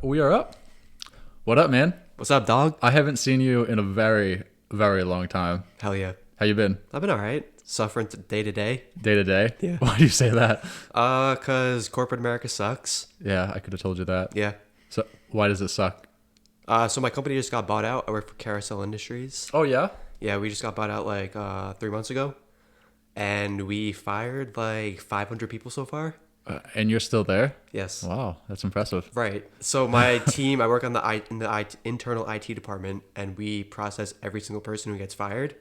We are up. What up, man? What's up, dog? I haven't seen you in a very, very long time. Hell yeah. How you been? I've been all right. Suffering day to day. Day to day? Yeah. Why do you say that? Cause corporate America sucks. Yeah, I could have told you that. Yeah. So why does it suck? So my company just got bought out. I work for Carousel Industries. Oh, yeah? Yeah, we just got bought out like 3 months ago, and we fired like 500 people so far. And you're still there? Yes. Wow, that's impressive. Right. So my team, I work on the internal IT department, and we process every single person who gets fired.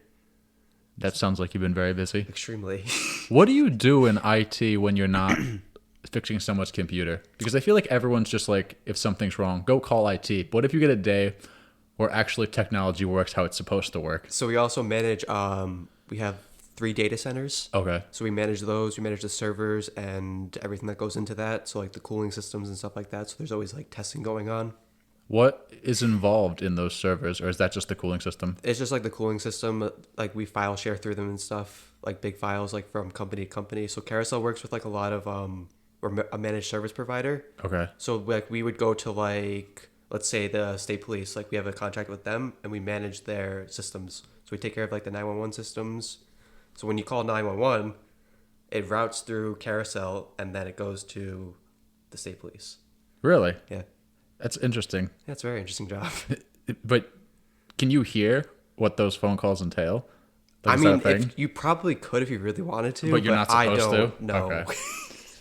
That sounds like you've been very busy. Extremely. What do you do in IT when you're not fixing someone's computer? Because I feel like everyone's just like, if something's wrong, go call IT. But what if you get a day where actually technology works how it's supposed to work? So we also manage. We have 3 data centers. Okay. So we manage those. We manage the servers and everything that goes into that. So like the cooling systems and stuff like that. So there's always like testing going on. What is involved in those servers, or is that just the cooling system? It's just like the cooling system. Like we file share through them and stuff. Like big files, like from company to company. So Carousel works with like a lot of or a managed service provider. Okay. So like we would go to like, let's say the state police. Like we have a contract with them, and we manage their systems. So we take care of like the 911 systems. So when you call 911, it routes through Carousel, and then it goes to the state police. Really? Yeah. That's interesting. Yeah, it's a very interesting job. But can you hear what those phone calls entail? Like, I is that a mean, thing? if you probably could if you really wanted to, But you're not supposed I don't to? know. Okay.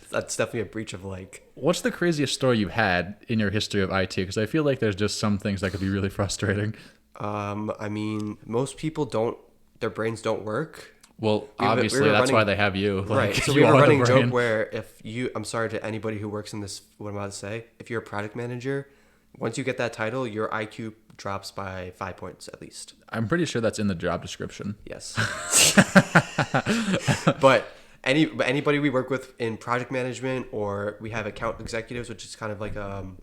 That's definitely a breach of like. What's the craziest story you've had in your history of IT? Because I feel like there's just some things that could be really frustrating. I mean, most people don't. Their brains don't work. Well, We were obviously, that's running- why they have you. Like, Right. So you we have a are the running brain. joke where if you, I'm sorry to anybody who works in this, what I'm about to say, if you're a product manager, once you get that title, your IQ drops by 5 points at least. I'm pretty sure that's in the job description. Yes. But anybody we work with in project management, or we have account executives, which is kind of like an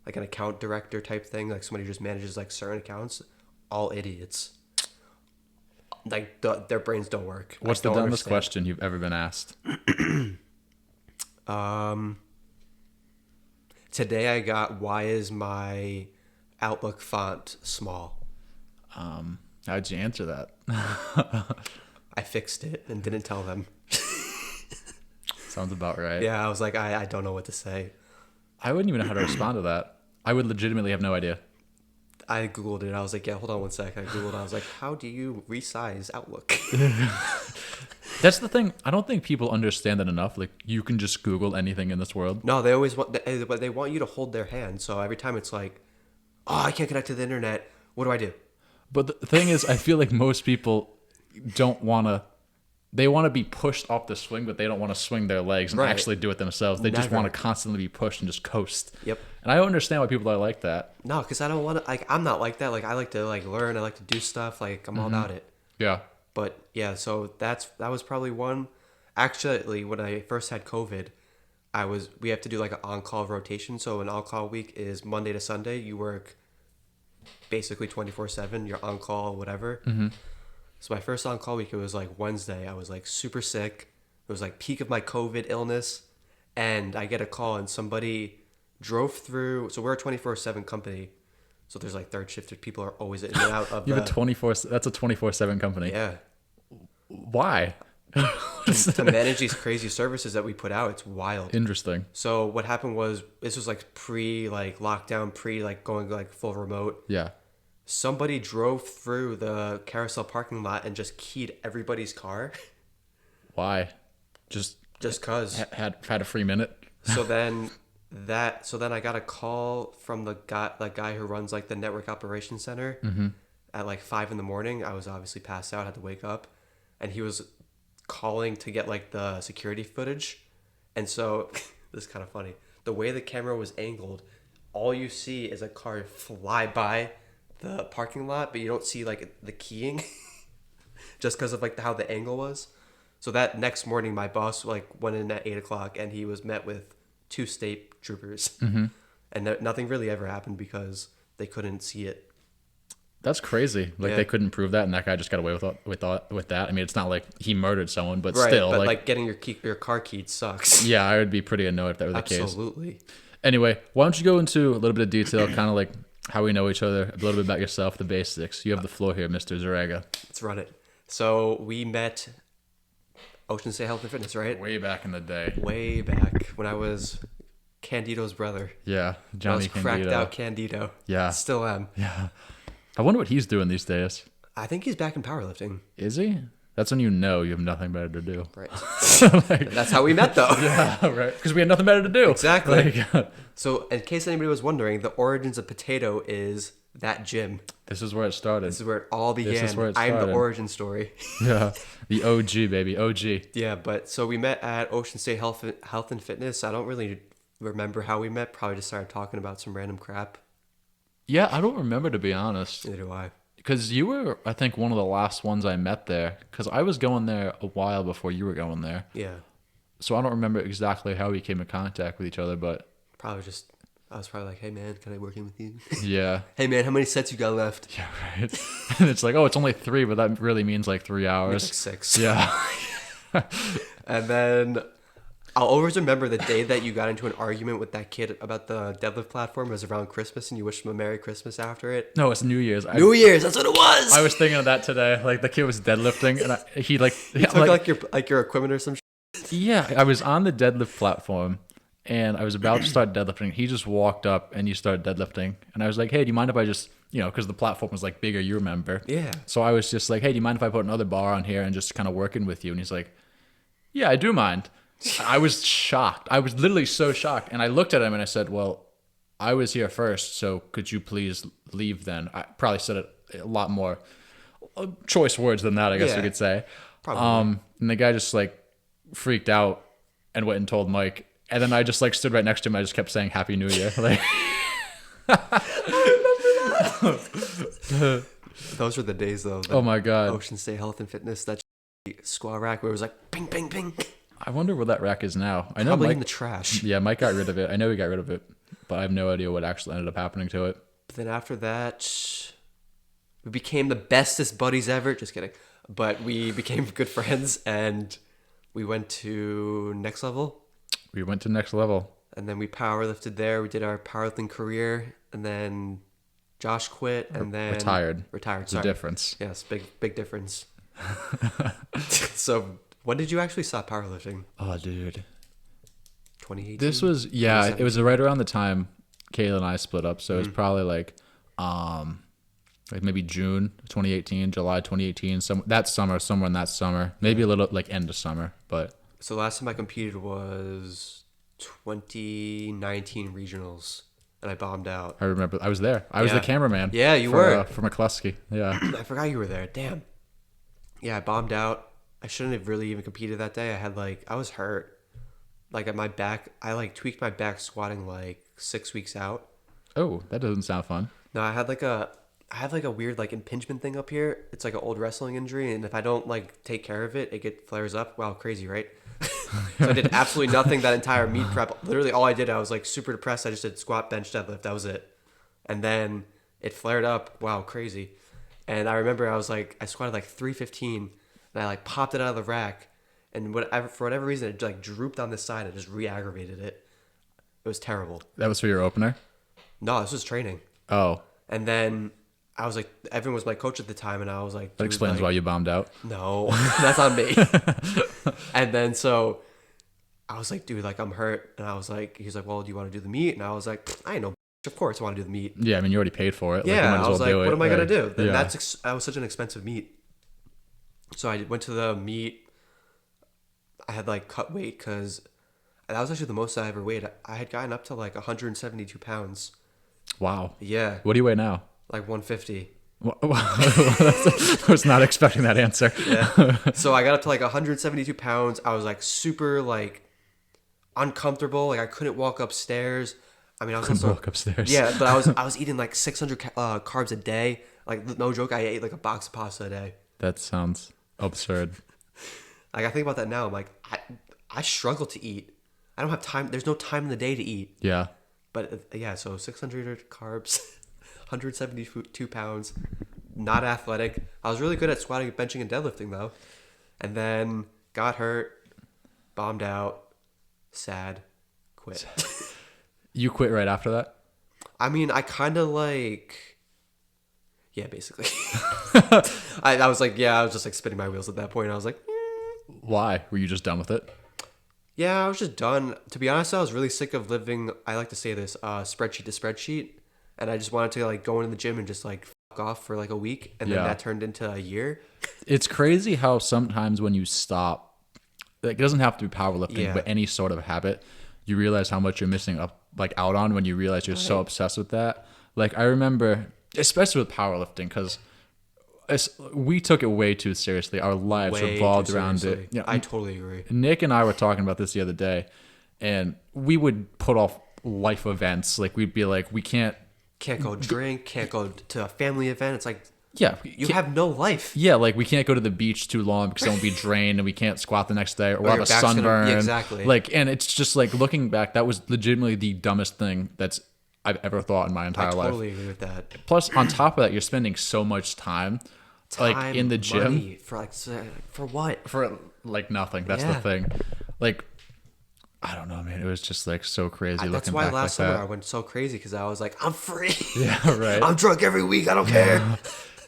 account director type thing, like somebody who just manages like certain accounts, all idiots. Like their brains don't work. What's I the don't dumbest understand. question you've ever been asked? Today I got, why is my Outlook font small? How'd you answer that? I fixed it and didn't tell them. Sounds about right. Yeah, I was like, I don't know what to say. I wouldn't even know how to respond to that. I would legitimately have no idea. I Googled it. I was like, yeah, hold on 1 sec. I Googled it. I was like, how do you resize Outlook? That's the thing. I don't think people understand that enough. Like, you can just Google anything in this world. No, they always want, but they want you to hold their hand. So every time it's like, oh, I can't connect to the internet. What do I do? But the thing is, I feel like most people don't want to. They want to be pushed off the swing, but they don't want to swing their legs and Right. actually do it themselves. They just Never. want to constantly be pushed and just coast. Yep. And I don't understand why people are like that. No, because I don't want to, like, I'm not like that. Like, I like to, like, learn. I like to do stuff. Like, I'm all about it. Yeah. But, yeah, so that was probably one. Actually, when I first had COVID, we have to do, like, an on-call rotation. So an on-call week is Monday to Sunday. You work basically 24/7. You're on-call, whatever. Mm-hmm. So my first on-call week, it was, like, Wednesday. I was, like, super sick. It was, like, peak of my COVID illness. And I get a call, and somebody drove through. So we're a 24/7 company. So there's, like, third shifted people are always in and out of You have a 24. That's a 24/7 company. Yeah. Why? To manage these crazy services that we put out, it's wild. Interesting. So what happened was, this was like lockdown, going like full remote. Yeah. Somebody drove through the Carousel parking lot and just keyed everybody's car. Why? Just Cause. had a free minute. So then I got a call from the guy who runs like the network operations center at like 5 a.m. I was obviously passed out, had to wake up, and he was calling to get like the security footage. And so this is kind of funny. The way the camera was angled, all you see is a car fly by the parking lot, but you don't see like the keying just because of like how the angle was. So that next morning, my boss like went in at 8 o'clock, and he was met with 2 state troopers, and nothing really ever happened because they couldn't see it. That's crazy. Like, Yeah. they couldn't prove that, and that guy just got away with that. I mean, it's not like he murdered someone, but Right, still, but like like getting your car keyed sucks. yeah, I would be pretty annoyed if that were the case. Absolutely. Anyway, why don't you go into a little bit of detail, kind of like how we know each other, a little bit about yourself, the basics. You have the floor here, Mr. Zerega. Let's run it. So we met Ocean State Health and Fitness, right? Way back in the day. Way back when I was Candido's brother. Yeah, I Johnny was cracked Candido. out Candido. Yeah. Still am. Yeah. I wonder what he's doing these days. I think he's back in powerlifting. Is he? That's when you know you have nothing better to do. Right. Like, That's how we met, though. yeah, right. Because we had nothing better to do. Exactly. Like, So, in case anybody was wondering, the origins of Potato is that gym. this is where it started. This is where it all began. This is where it I'm the started. origin story. Yeah. The OG, baby. OG. Yeah, but so we met at Ocean State Health and Fitness. I don't really remember how we met. Probably just started talking about some random crap. Yeah, I don't remember, to be honest. Neither do I. Because you were, I think, one of the last ones I met there. Because I was going there a while before you were going there. Yeah, So I don't remember exactly how we came in contact with each other, but probably just. I was probably like, "Hey man, can I work in with you?" yeah. Hey man, how many sets you got left? Yeah, right. And it's like, oh, it's only 3, but that really means like 3 Like hours. 6. Yeah. And then I'll always remember the day that you got into an argument with that kid about the deadlift platform. It was around Christmas, and you wished him a Merry Christmas after it. No, it's New Year's. New Year's, that's what it was. I was thinking of that today. Like the kid was deadlifting, and he like, You took like your equipment or some. yeah, I was on the deadlift platform, and I was about to start deadlifting. He just walked up and he started deadlifting, and I was like, "Hey, do you mind if I just, because the platform was like bigger, you remember?" Yeah. So I was just like, "Hey, do you mind if I put another bar on here and just kind of working with you?" And he's like, "Yeah, I do mind." I was shocked. I was literally so shocked, and I looked at him and I said, "Well, I was here first, so could you please leave then?" I probably said it a lot more choice words than that, I guess Yeah, we could say. probably. And the guy just like freaked out and went and told Mike. And then I just like stood right next to him. I just kept saying Happy New Year. Like, Those were the days though. oh my God. Ocean State Health and Fitness, that squat rack where it was like ping, ping, ping. I wonder where that rack is now. I know Probably Mike. in the trash. Yeah, Mike got rid of it. I know he got rid of it, but I have no idea what actually ended up happening to it. But then after that, we became the bestest buddies ever. Just kidding. But we became good friends, and we went to Next Level. We went to next level. And then we powerlifted there. We did our powerlifting career, and then Josh quit, and then Retired. Retired. It's a Sorry. difference. Yes, big difference. So when did you actually stop powerlifting? Oh, dude. 2018. This was, yeah, it was right around the time Kayla and I split up. So it was probably like maybe June 2018, July 2018, somewhere in that summer, maybe a little like end of summer, but. So last time I competed was 2019 regionals, and I bombed out. I remember I was there. I was the cameraman. Yeah, you were. For McCluskey. Yeah. I forgot you were there. Damn. Yeah, I bombed out. I shouldn't have really even competed that day. I was hurt. Like at my back, I tweaked my back squatting 6 weeks out. Oh, that doesn't sound fun. No, I have a weird impingement thing up here. It's like an old wrestling injury, and if I don't take care of it, it flares up. Wow, crazy, right? So I did absolutely nothing that entire meet prep. Literally all I did, I was super depressed. I just did squat, bench, deadlift. That was it. And then it flared up. Wow, crazy. And I remember I squatted 315, and I popped it out of the rack, and for whatever reason it drooped on this side. It just re-aggravated it. It was terrible. That was for your opener? No, this was training. Oh. And then I was everyone was my coach at the time, and I was like, That explains why you bombed out. no, that's on me. And then so I was like, dude, I'm hurt. And I was like, he's like, well, do you want to do the meet? And I was like, I ain't no, of course I want to do the meet. Yeah, I mean, you already paid for it. Yeah, you might as I was well like, do it. what am I gonna do? Then Yeah. that was such an expensive meet. So I went to the meet. I had cut weight because that was actually the most I ever weighed. I had gotten up to 172 pounds. Wow. Yeah, What do you weigh now? 150. I was not expecting that answer. Yeah. So I got up to 172 pounds. I was super uncomfortable. I couldn't walk upstairs. I mean, I was Couldn't also walk upstairs. Yeah, but I was eating 600 carbs a day. No joke, I ate a box of pasta a day. That sounds absurd. I think about that now. I'm I struggle to eat. I don't have time. There's no time in the day to eat. Yeah. But yeah, so 600 carbs, 172 pounds, not athletic. I was really good at squatting, benching, and deadlifting though. And then got hurt, bombed out, sad, quit. You quit right after that? I mean, I kind of like, yeah, basically. I was like, yeah, I was just like spinning my wheels at that point. I was like, Why? Were you just done with it? yeah, I was just done. To be honest, I was really sick of living, I like to say this, spreadsheet to spreadsheet. And I just wanted to like go into the gym and just like fuck off for like a week. And then Yeah. that turned into a year. It's crazy how sometimes when you stop, like, it doesn't have to be powerlifting, Yeah. but any sort of habit, you realize how much you're missing up, like out on when you realize you're so obsessed with that. Like I remember, especially with powerlifting, because we took it way too seriously. Our lives Way revolved too around seriously. it. You know, I totally agree. Nick and I were talking about this the other day, and we would put off life events. Like we'd be like, we can't. Can't go drink, can't go to a family event. It's like, Yeah, you have no life. Yeah, like we can't go to the beach too long because then we'll be drained and we can't squat the next day or we'll have your a back's gonna- sunburn. yeah, exactly. Like, and it's just like looking back, that was legitimately the dumbest thing I've ever thought in my entire I life. totally agree with that. Plus, on top of that, you're spending so much time like Time, in the gym money, for what? for like nothing. That's the Yeah. thing. Like, I don't know, man. It was just like so crazy looking That's why back last like summer I that. went so crazy because I was like, I'm free. Yeah, right. I'm drunk every week. I don't care.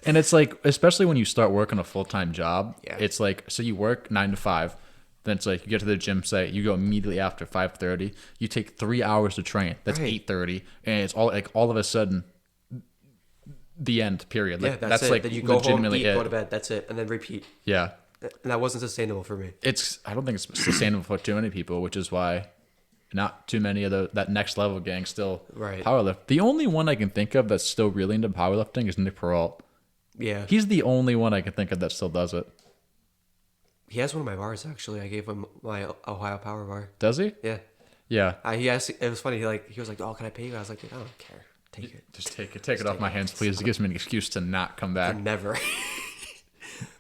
And it's like, especially when you start working a full-time job, Yeah. it's like, so you work 9 to 5, then it's like you get to the gym site, you go immediately after 5:30, you take 3 hours to train. That's Right. 8:30, and it's all of a sudden the end. Period. Like, Yeah, that's it. like Then you go home, legitimately eat, it. go to bed. That's it, and then repeat. Yeah, And that wasn't sustainable for me. I don't think it's sustainable for too many people, which is why not too many of that next level gang still Right. powerlift. The only one I can think of that's still really into powerlifting is Nick Peralt. Yeah, He's the only one I can think of that still does it. he has one of my bars actually. I gave him my Ohio Power Bar. Does he? Yeah, Yeah. he asked. It was funny. He was like, "Oh, can I pay you?" I was like, "I don't care. Take it." Just take it off my hands, please. It gives me an excuse to not come back. Never.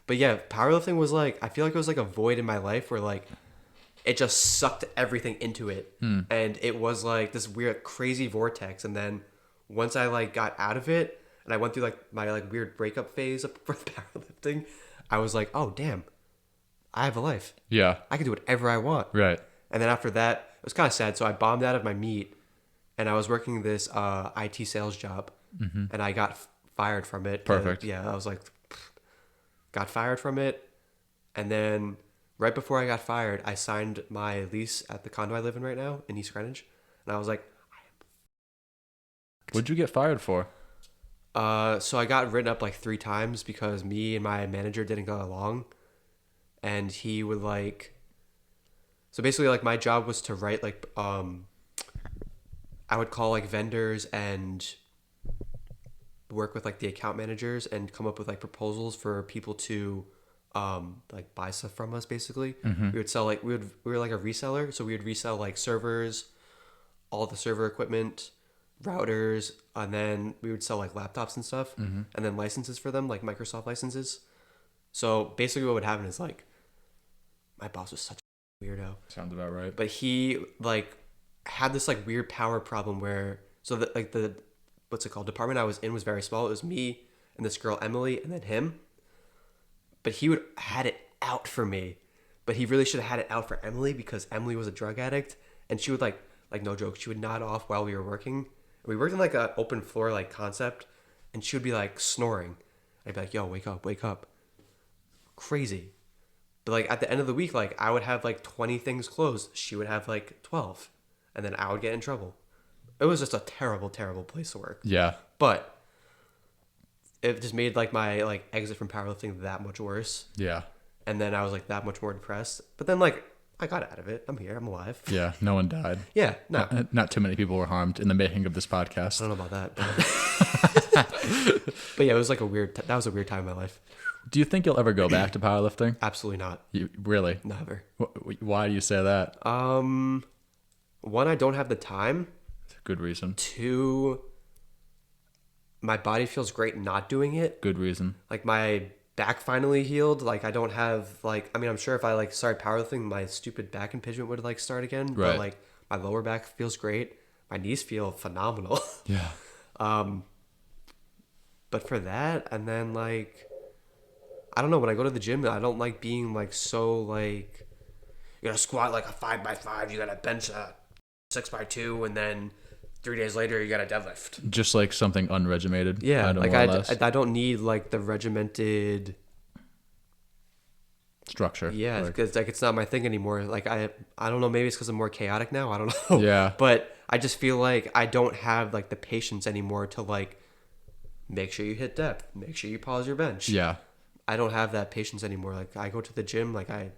But yeah, powerlifting was like, I feel like it was like a void in my life where like it just sucked everything into it. And it was like this weird crazy vortex. And then once I like got out of it and I went through like my like weird breakup phase of powerlifting, I was like, oh damn, I have a life. Yeah. I can do whatever I want. Right. And then after that, it was kind of sad. So I bombed out of my meet and I was working this IT sales job and I got fired from it. Perfect. And, yeah, I was like, got fired from it. And then right before I got fired, I signed my lease at the condo I live in right now in East Greenwich. And I was like, What'd you get fired for? so I got written up like 3 times because me and my manager didn't go along. And he would like, so basically like my job was to write like, I would call like vendors and work with like the account managers and come up with like proposals for people to like buy stuff from us basically. We would sell like we were like a reseller, so we would resell like servers, all the server equipment, routers, and then we would sell like laptops and stuff, and then licenses for them, like Microsoft licenses. So basically what would happen is like my boss was such a weirdo. Sounds about right. But he like had this like weird power problem where so that like the what's it called department I was in was very small. It was me and this girl Emily and then him. But he would had it out for me. But he really should have had it out for Emily because Emily was a drug addict and she would like no joke, she would nod off while we were working. And we worked in like an open floor like concept and she would be like snoring. I'd be like, yo, wake up, wake up. Crazy. But like at the end of the week, like I would have like 20 things closed. She would have like 12. And then I would get in trouble. It was just a terrible, terrible place to work. Yeah. But it just made like my like exit from powerlifting that much worse. Yeah. And then I was like that much more depressed. But then like I got out of it. I'm here. I'm alive. Yeah. No one died. Yeah. No. I Not too many people were harmed in the making of this podcast. don't know about that. But yeah, it was like that was a weird time in my life. Do you think you'll ever go back to powerlifting? Absolutely not. Really? Never. Why do you say that? One, I don't have the time. Good reason. 2, my body feels great not doing it. Good reason. Like my back finally healed. Like I don't have like, I mean, I'm sure if I like started powerlifting, my stupid back impingement would like start again. Right. But like my lower back feels great. My knees feel phenomenal. Yeah. But for that, and then like, I don't know, when I go to the gym, I don't like being like so like, you gotta squat like a 5x5, you gotta bench a 6x2, and then 3 days later you got a deadlift. Just like something unregimented. Yeah, kind of like more or less. I don't need like the regimented Structure. Yeah, Like, because like it's not my thing anymore. Like I don't know. Maybe it's because I'm more chaotic now. I don't know. Yeah. But I just feel like I don't have like the patience anymore to like make sure you hit depth, make sure you pause your bench. yeah. I don't have that patience anymore. Like I go to the gym. Like I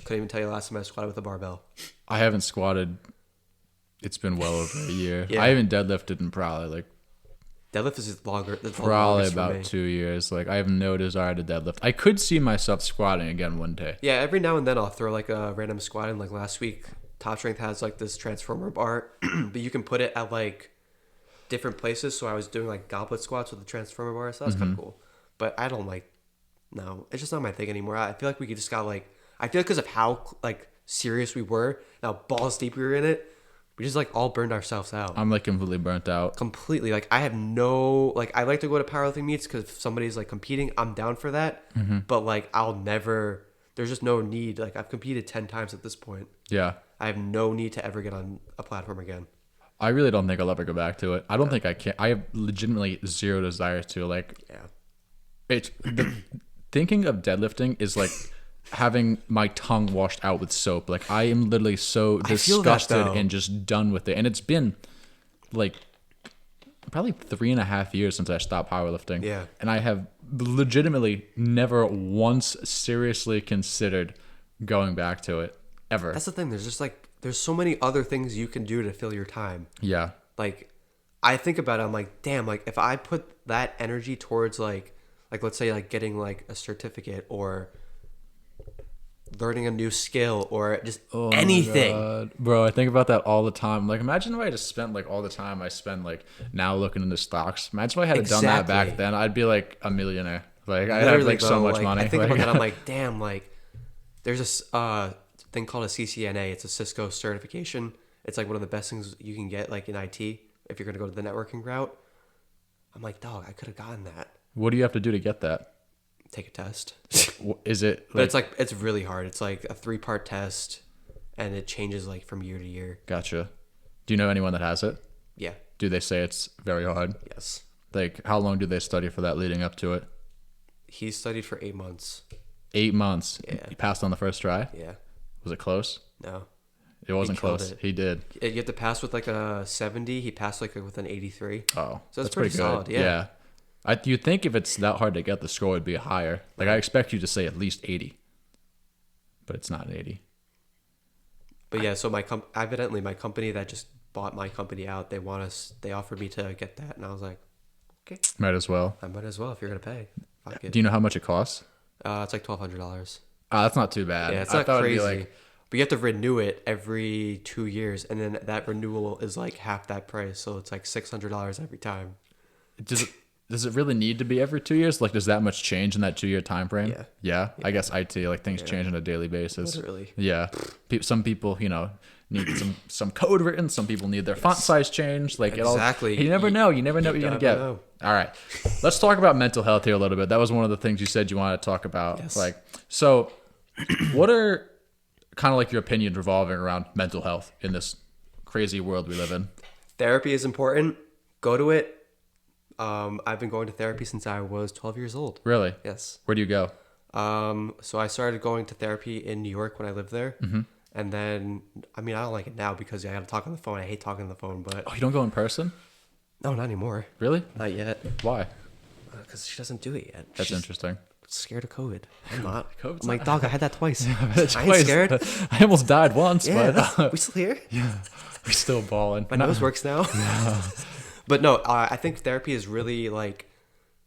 couldn't even tell you last time I squatted with a barbell. I haven't squatted. It's been well over a year. Yeah. I haven't deadlifted in probably like Deadlift is longer. That's the probably longest for me. about 2 years. Like I have no desire to deadlift. I could see myself squatting again one day. Yeah, every now and then I'll throw like a random squat in. Like last week, Top Strength has like this transformer bar, but you can put it at like different places. So I was doing like goblet squats with the transformer bar, so that's kind of cool. But I don't like, no, it's just not my thing anymore. I feel like we just got like, I feel like because of how like serious we were, how balls deep we were in it, we just like all burned ourselves out. I'm like completely burnt out. Completely. Like I have no, like I like to go to powerlifting meets because if somebody's like competing, I'm down for that. But like I'll never, there's just no need. Like I've competed 10 times at this point. Yeah. I have no need to ever get on a platform again. I really don't think I'll ever go back to it. I don't think I can. I have legitimately zero desire to. Like, Yeah. thinking of deadlifting is like having my tongue washed out with soap. Like I am literally so I feel that, disgusted though. and just done with it. And it's been like probably 3.5 years since I stopped powerlifting. Yeah. And I have legitimately never once seriously considered going back to it ever. That's the thing. There's just like, there's so many other things you can do to fill your time. Yeah. Like I think about it, I'm like, damn, like if I put that energy towards like let's say like getting like a certificate or learning a new skill or just Oh my anything. God. Bro, I think about that all the time. Like, imagine if I just spent like all the time I spend like now looking into stocks. Imagine if I had done that back Exactly. then. I'd be like a millionaire. Like, I'd have Literally, like so though, much like, money. I think Like, about that. I'm like, damn. Like, there's this thing called a CCNA. It's a Cisco certification. It's like one of the best things you can get, like in IT, if you're gonna go to the networking route. I'm like, dog, I could have gotten that. what do you have to do to get that? Take a test. Is it? But it's like it's really hard. It's like a 3-part test, and it changes like from year to year. Gotcha. Do you know anyone that has it? Yeah. Do they say it's very hard? Yes. Like, how long do they study for that leading up to it? He studied for 8 months. 8 months. Yeah. You passed on the first try? Yeah. Was it close? No. It wasn't killed close. it. He did. You have to pass with like a 70. He passed like with an 83. Oh, So that's pretty pretty solid, good. yeah. You'd think if it's that hard to get, the score would be higher. Like, I expect you to say at least 80. But it's not an 80. But yeah, so evidently my company that just bought my company out, they offered me to get that, and I was like, okay, Might as well. I might as well if you're gonna pay. Fuck it. Do you know how much it costs? It's like $1,200. That's not too bad. Yeah, it's I not thought it'd crazy. be like, But you have to renew it every 2 years, and then that renewal is like half that price, so it's like $600 every time. does it really need to be every 2 years? Like, does that much change in that 2 year time frame? Yeah. Yeah. I guess IT, like, things change on a daily basis. Literally. Yeah. Some people, need some code written. Some people need their font size changed. Like, Exactly. You never know. You never know what you're going to never get. know. All right. Let's talk about mental health here a little bit. That was one of the things you said you wanted to talk about. Yes. Like, so what are kind of like your opinions revolving around mental health in this crazy world we live in? Therapy is important. Go to it. I've been going to therapy since I was 12 years old. Really? Yes. Where do you go? So I started going to therapy in New York when I lived there. Mm-hmm. And then, I mean, I don't like it now because I got to talk on the phone. I hate talking on the phone, but Oh, you don't go in person? no, not anymore. Really? Not yet. Why? Because she doesn't do it yet. That's She's interesting. scared of COVID. I'm not. COVID's I'm like, dog, I had that twice. That's I ain't twice. scared. I almost died once, Yeah, but we still here. we're still balling. My nose works now. But no, I think therapy is really like,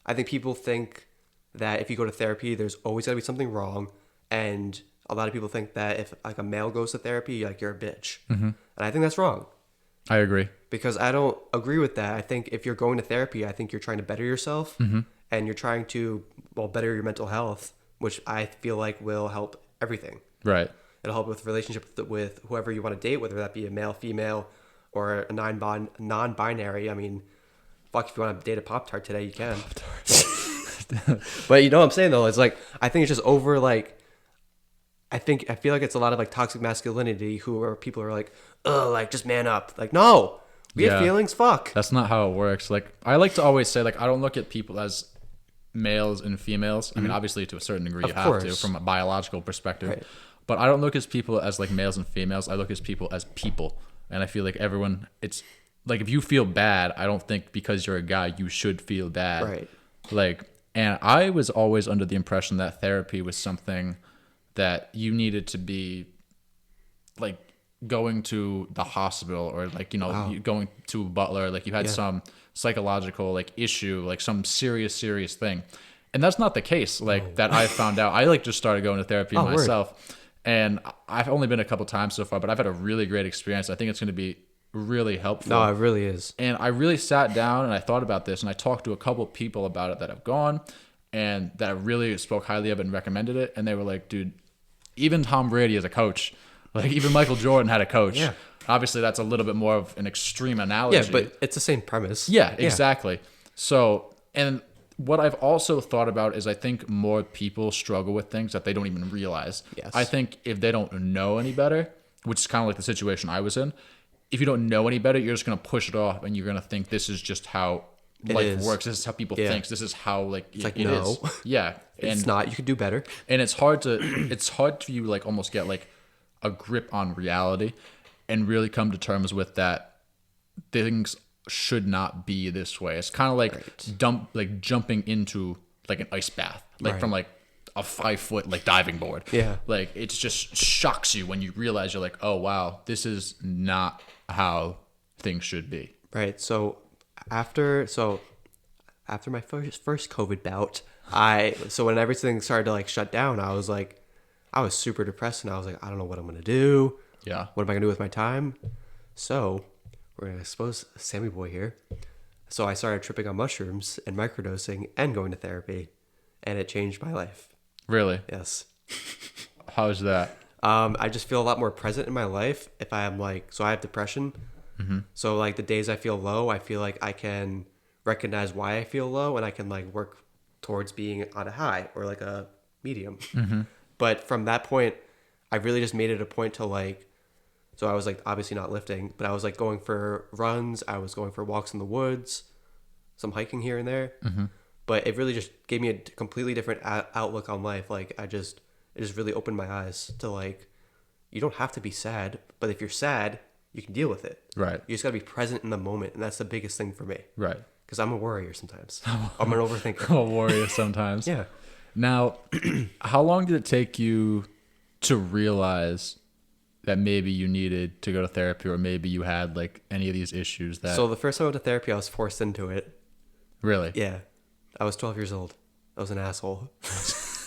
I think people think that if you go to therapy, there's always got to be something wrong. And a lot of people think that if like a male goes to therapy, like you're a bitch. Mm-hmm. And I think that's wrong I agree. because I don't agree with that. I think if you're going to therapy, I think you're trying to better yourself and you're trying to, well, better your mental health, which I feel like will help everything. Right. It'll help with relationship with whoever you want to date, whether that be a male, female, or a non-binary. I mean, fuck, if you want to date a Pop-Tart today, you can. But you know what I'm saying, though? It's like, I think it's just over, like, I feel like it's a lot of, like, toxic masculinity people are like, oh, like, just man up. Like, no. We have feelings. Fuck. That's not how it works. Like, I like to always say, like, I don't look at people as males and females. I mean, obviously to a certain degree you have to from a biological perspective. Right. But I don't look at people as like males and females. I look at people as people. And I feel like everyone, it's like if you feel bad, I don't think because you're a guy you should feel bad. Right. Like, and I was always under the impression that therapy was something that you needed to be like going to the hospital or like, you know, you going to a butler, like you had some psychological like issue, like some serious thing. And that's not the case. Like that I found out. I like just started going to therapy myself. Word. And I've only been a couple times so far, but I've had a really great experience. I think it's going to be really helpful. No, it really is. And I really sat down and I thought about this and I talked to a couple people about it that have gone and that really spoke highly of it and recommended it. And they were like, dude, even Tom Brady as a coach, like even Michael Jordan had a coach. Yeah. Obviously that's a little bit more of an extreme analogy. Yeah, but it's the same premise. Yeah, exactly. So, and what I've also thought about is I think more people struggle with things that they don't even realize. Yes. I think if they don't know any better, which is kind of like the situation I was in, if you don't know any better, you're just going to push it off and you're going to think this is just how life works. This is how people think. This is how like it's like it no. is. Yeah. It's not. You could do better. And it's hard to you like almost get like a grip on reality and really come to terms with that things should not be this way. It's kind of like jumping into like an ice bath, like from like a 5-foot like diving board. Yeah. Like it just shocks you when you realize you're like, oh wow, this is not how things should be. Right. So after my first COVID bout, when everything started to like shut down, I was super depressed and I was like, I don't know what I'm gonna do. Yeah. What am I gonna do with my time? So we're gonna expose Sammy Boy here. So I started tripping on mushrooms and microdosing and going to therapy, and it changed my life. Really? Yes. How's that? I just feel a lot more present in my life if I am like, so I have depression. Mm-hmm. So like the days I feel low, I feel like I can recognize why I feel low and I can like work towards being on a high or like a medium. Mm-hmm. But from that point, I really just made it a point to like, so I was like obviously not lifting, but I was like going for runs. I was going for walks in the woods, some hiking here and there. Mm-hmm. But it really just gave me a completely different outlook on life. Like it just really opened my eyes to like, you don't have to be sad, but if you're sad, you can deal with it. Right. You just got to be present in the moment. And that's the biggest thing for me. Right. Because I'm a worrier sometimes. I'm an overthinker. A warrior sometimes. Yeah. Now, how long did it take you to realize that maybe you needed to go to therapy or maybe you had like any of these issues that... So the first time I went to therapy, I was forced into it. Really? Yeah. I was 12 years old. I was an asshole.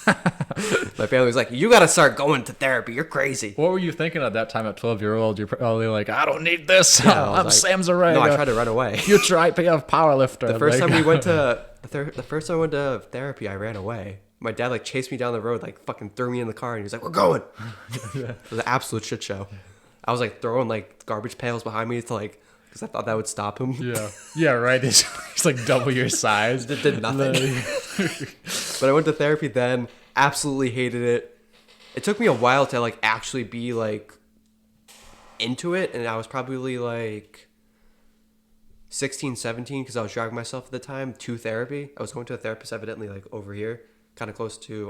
My family was like, you got to start going to therapy. You're crazy. What were you thinking at that time at 12-year-old? You're probably like, I don't need this. Yeah, I'm like, Sam Zerega. No, I tried to run away. Future IPF powerlifter. The first time we went to... The first time I went to therapy, I ran away. My dad like chased me down the road, like fucking threw me in the car, and he was like, "We're going." It was an absolute shit show. I was like throwing like garbage pails behind me to like, because I thought that would stop him. Yeah, right. He's like double your size. It did nothing. But I went to therapy then. Absolutely hated it. It took me a while to like actually be like into it, and I was probably like 16, 17 because I was driving myself at the time to therapy. I was going to a therapist evidently like over here. Kind of close to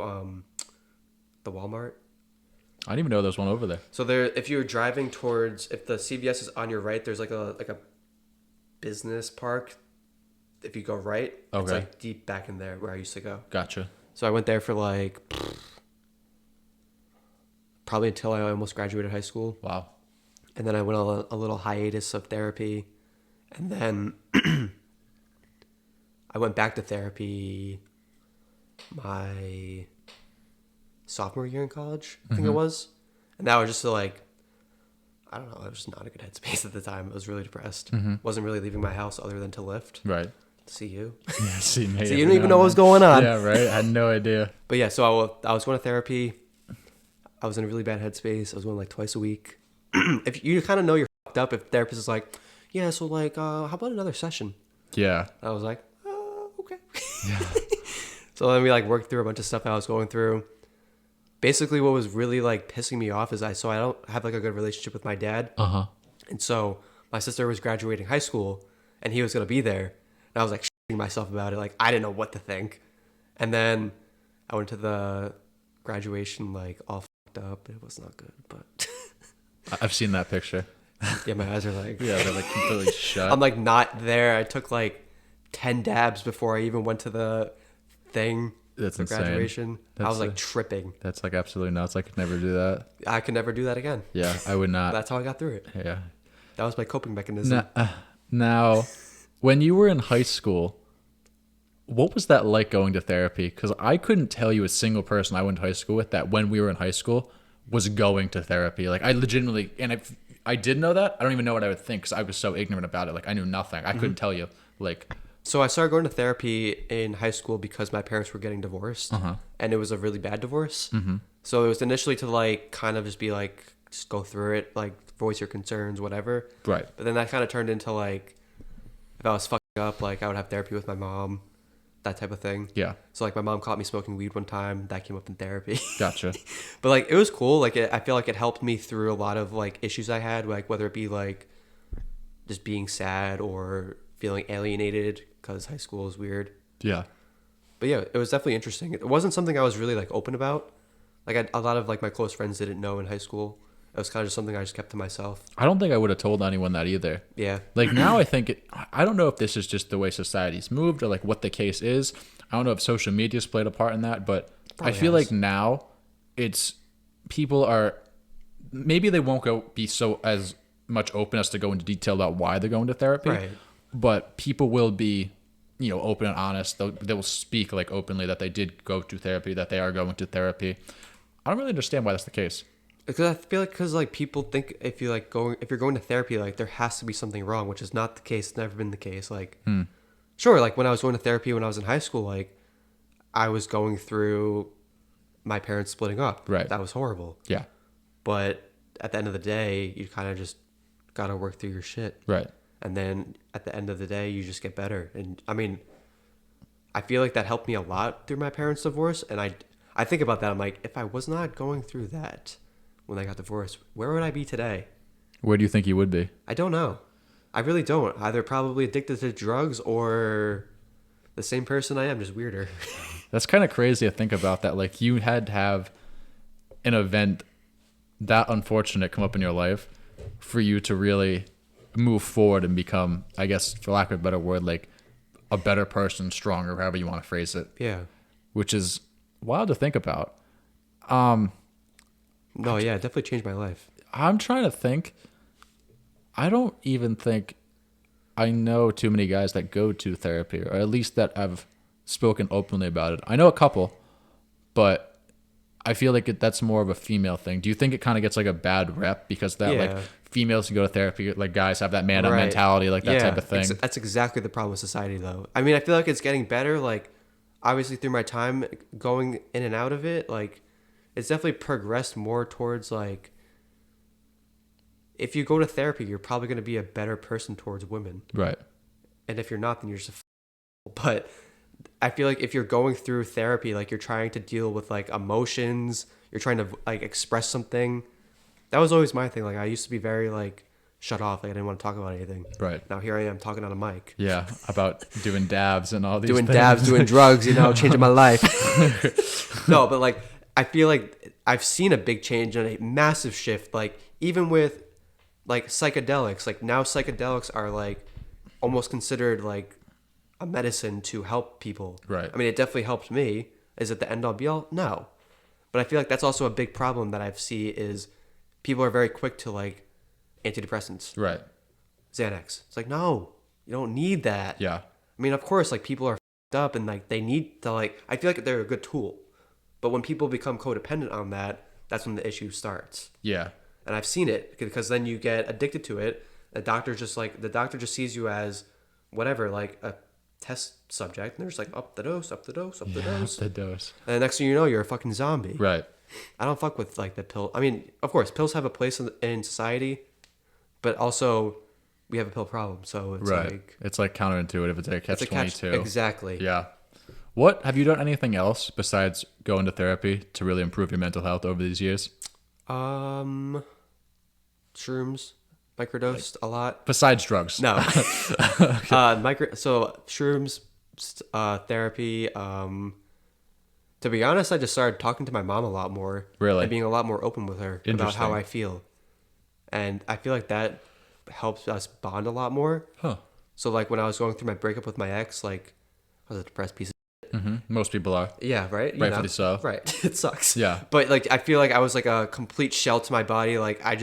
the Walmart. I didn't even know there was one over there. So there, if you're driving towards, if the CVS is on your right, there's like a business park. If you go right, it's like deep back in there where I used to go. Gotcha. So I went there for like probably until I almost graduated high school. Wow. And then I went on a little hiatus of therapy, and then I went back to therapy my sophomore year in college, I think it was. And that was just like, I don't know, I was just not in a good headspace at the time. I was really depressed. Wasn't really leaving my house other than to lift. Right. See you. Yeah, see me. So you didn't even know what was going on. Yeah, right. I had no idea. But yeah, so I was going to therapy. I was in a really bad headspace. I was going like twice a week. If you kind of know you're fucked up, if therapist is like, yeah, so like, how about another session? Yeah. I was like, okay. Yeah. So then we like worked through a bunch of stuff I was going through. Basically, what was really like pissing me off is I don't have like a good relationship with my dad. And so my sister was graduating high school and he was going to be there. And I was like shitting myself about it. Like, I didn't know what to think. And then I went to the graduation, like, all fucked up. It was not good, but I've seen that picture. yeah, my eyes are like, Yeah, they're like completely shut. I'm like not there. I took like 10 dabs before I even went to the thing. That's for insane. Graduation. I That's was like tripping. That's like absolutely nuts. I could never do that. I could never do that again. Yeah, I would not. That's how I got through it. Yeah. That was my coping mechanism. Now, when you were in high school, what was that like going to therapy? Because I couldn't tell you a single person I went to high school with that when we were in high school was going to therapy. Like, I legitimately, and if I did know that, I don't even know what I would think because I was so ignorant about it. Like, I knew nothing. I couldn't tell you. Like, So I started going to therapy in high school because my parents were getting divorced, and it was a really bad divorce. So it was initially to like kind of just be like, just go through it, like voice your concerns, whatever. right. But then that kind of turned into like, if I was fucking up, like I would have therapy with my mom, that type of thing. Yeah. So like my mom caught me smoking weed one time, that came up in therapy. Gotcha. But like it was cool. Like I feel like it helped me through a lot of like issues I had, like whether it be like just being sad or feeling alienated because high school is weird. Yeah. But yeah, it was definitely interesting. It wasn't something I was really like open about. Like a lot of like my close friends didn't know in high school. It was kind of just something I just kept to myself. I don't think I would have told anyone that either. Yeah. Like now I think I don't know if this is just the way society's moved or like what the case is. I don't know if social media's played a part in that, but Probably I feel has. like now it's people are maybe they won't go be so as much open as to go into detail about why they're going to therapy. Right. But people will be, open and honest. They will speak like openly that they did go to therapy, that they are going to therapy. I don't really understand why that's the case. Because I feel like people think if you're going to therapy, like there has to be something wrong, which is not the case. It's never been the case. Like, sure, like when I was going to therapy when I was in high school, like I was going through my parents splitting up. Right. That was horrible. Yeah. But at the end of the day, you kind of just gotta work through your shit. Right. And then at the end of the day, you just get better. And I mean, I feel like that helped me a lot through my parents' divorce. And I think about that. I'm like, if I was not going through that when I got divorced, where would I be today? Where do you think you would be? I don't know. I really don't. Either probably addicted to drugs or the same person I am, just weirder. That's kind of crazy to think about that. Like you had to have an event that unfortunate come up in your life for you to really move forward and become, I guess, for lack of a better word, like a better person, stronger, however you want to phrase it. Yeah. Which is wild to think about. No, yeah, it definitely changed my life. I'm trying to think. I don't even think I know too many guys that go to therapy, or at least that I've spoken openly about it. I know a couple, but I feel like that's more of a female thing. Do you think it kind of gets like a bad rep because that like females can go to therapy, like guys have that man up mentality, like that type of thing? That's exactly the problem with society, though. I mean, I feel like it's getting better. Like, obviously, through my time going in and out of it, like, it's definitely progressed more towards like, if you go to therapy, you're probably going to be a better person towards women. Right. And if you're not, then you're just a but I feel like if you're going through therapy, like you're trying to deal with like emotions, you're trying to like express something. That was always my thing. Like I used to be very like shut off. Like I didn't want to talk about anything. Right. Now here I am talking on a mic. Yeah. About doing dabs and all these doing things. dabs, doing drugs, changing my life. No, but like I feel like I've seen a big change and a massive shift. Like even with like psychedelics, like now psychedelics are like almost considered like a medicine to help people. Right. I mean, it definitely helped me. Is it the end all be all? No. But I feel like that's also a big problem that I see is people are very quick to like antidepressants. Right. Xanax. It's like, no, you don't need that. Yeah. I mean, of course, like people are f***ed up and like they need to like, I feel like they're a good tool. But when people become codependent on that, that's when the issue starts. Yeah. And I've seen it because then you get addicted to it. The doctor just sees you as whatever, like a test subject, and they're just like up the dose. Up the dose. And the next thing you know, you're a fucking zombie. Right. I don't fuck with like the pill. I mean, of course, pills have a place in society, but also we have a pill problem. So it's like it's like counterintuitive. It's like a catch-22. Exactly. Yeah. What have you done anything else besides going to therapy to really improve your mental health over these years? Shrooms. microdosed a lot. Besides drugs. No. So shrooms, therapy. To be honest, I just started talking to my mom a lot more. Really? And being a lot more open with her about how Interesting. I feel. And I feel like that helps us bond a lot more. Huh. So like when I was going through my breakup with my ex, like I was a depressed piece of Most people are. yeah, right? Rightfully so. Right. It sucks. Yeah. But like I feel like I was like a complete shell to my body. Like I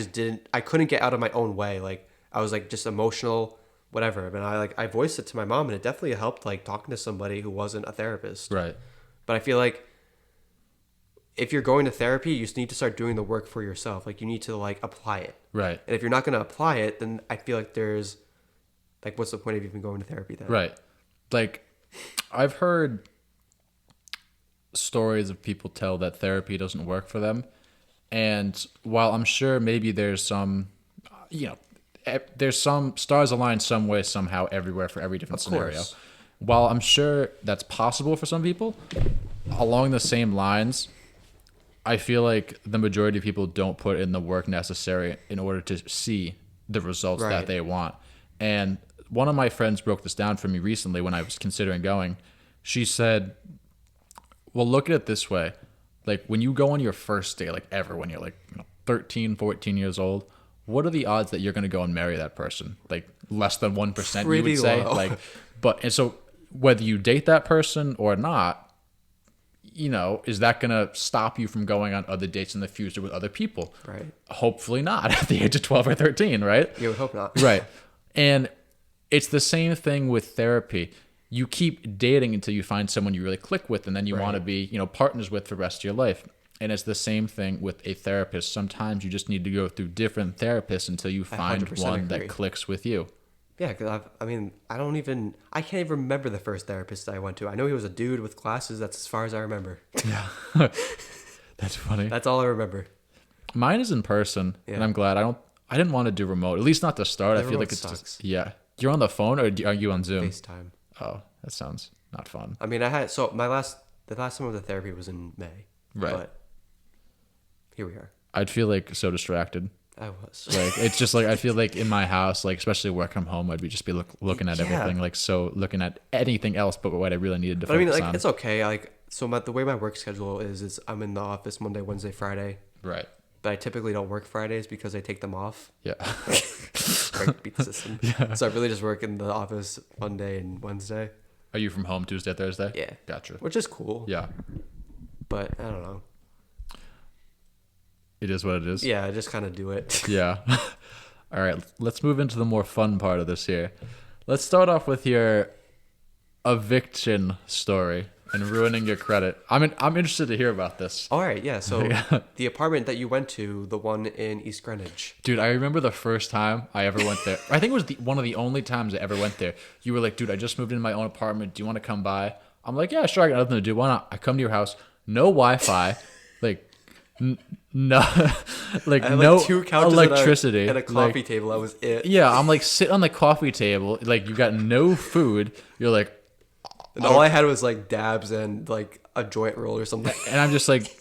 couldn't get out of my own way. Like I was like just emotional, whatever. And I voiced it to my mom, and it definitely helped like talking to somebody who wasn't a therapist. Right. But I feel like if you're going to therapy, you just need to start doing the work for yourself. Like you need to like apply it. Right. And if you're not going to apply it, then I feel like there's like, what's the point of even going to therapy then? Right. Like, I've heard stories of people tell that therapy doesn't work for them. And while I'm sure maybe there's some, there's some stars aligned some way, somehow, everywhere for every different scenario. Course. While I'm sure that's possible for some people, along the same lines, I feel like the majority of people don't put in the work necessary in order to see the results Right. that they want. And one of my friends broke this down for me recently when I was considering going. She said, well, look at it this way. Like when you go on your first date, like ever, when you're like 13, 14 years old, what are the odds that you're going to go and marry that person? Like less than 1%, you Pretty would say. low. And so whether you date that person or not, is that going to stop you from going on other dates in the future with other people? Right. Hopefully not at the age of 12 or 13, right? You would hope not. Right. And it's the same thing with therapy. You keep dating until you find someone you really click with, and then you want to be, partners with for the rest of your life. And it's the same thing with a therapist. Sometimes you just need to go through different therapists until you find 100% one agree. that clicks with you. Yeah, because I can't even remember the first therapist I went to. I know he was a dude with glasses. That's as far as I remember. Yeah. That's funny. That's all I remember. Mine is in person, Yeah. and I'm glad. I didn't want to do remote, at least not to start. I feel Remote like it's sucks. just, yeah. You're on the phone, or are you on Zoom? FaceTime. Oh, that sounds not fun. I mean, the last time of the therapy was in May. Right. But here we are. I'd feel like so distracted. I was. Like it's just like I feel like in my house, like especially working from home, I'd be looking at Yeah. everything, like so looking at anything else but what I really needed to But I focus mean, like on. it's okay. Like the way my work schedule is I'm in the office Monday, Wednesday, Friday. Right. But I typically don't work Fridays because I take them off. Yeah. Right, beat the system. Yeah. So I really just work in the office Monday and Wednesday. Are you from home Tuesday, Thursday? Yeah. Gotcha. Which is cool. Yeah. But I don't know. It is what it is. Yeah, I just kind of do it. Yeah. All right. Let's move into the more fun part of this here. Let's start off with your eviction story and ruining your credit. I'm interested to hear about this. All right, yeah. So Yeah. the apartment that you went to, the one in East Greenwich. Dude, I remember the first time I ever went there. I think it was one of the only times I ever went there. You were like, dude, I just moved into my own apartment. Do you want to come by? I'm like, yeah, sure. I got nothing to do. Why not? I come to your house. No Wi-Fi. Like, no, like I had no like two couches electricity. and a coffee Like, table. That was it. yeah, I'm like sitting on the coffee table. Like, you got no food. You're like, And all I had was like dabs and like a joint roll or something. and I'm just like,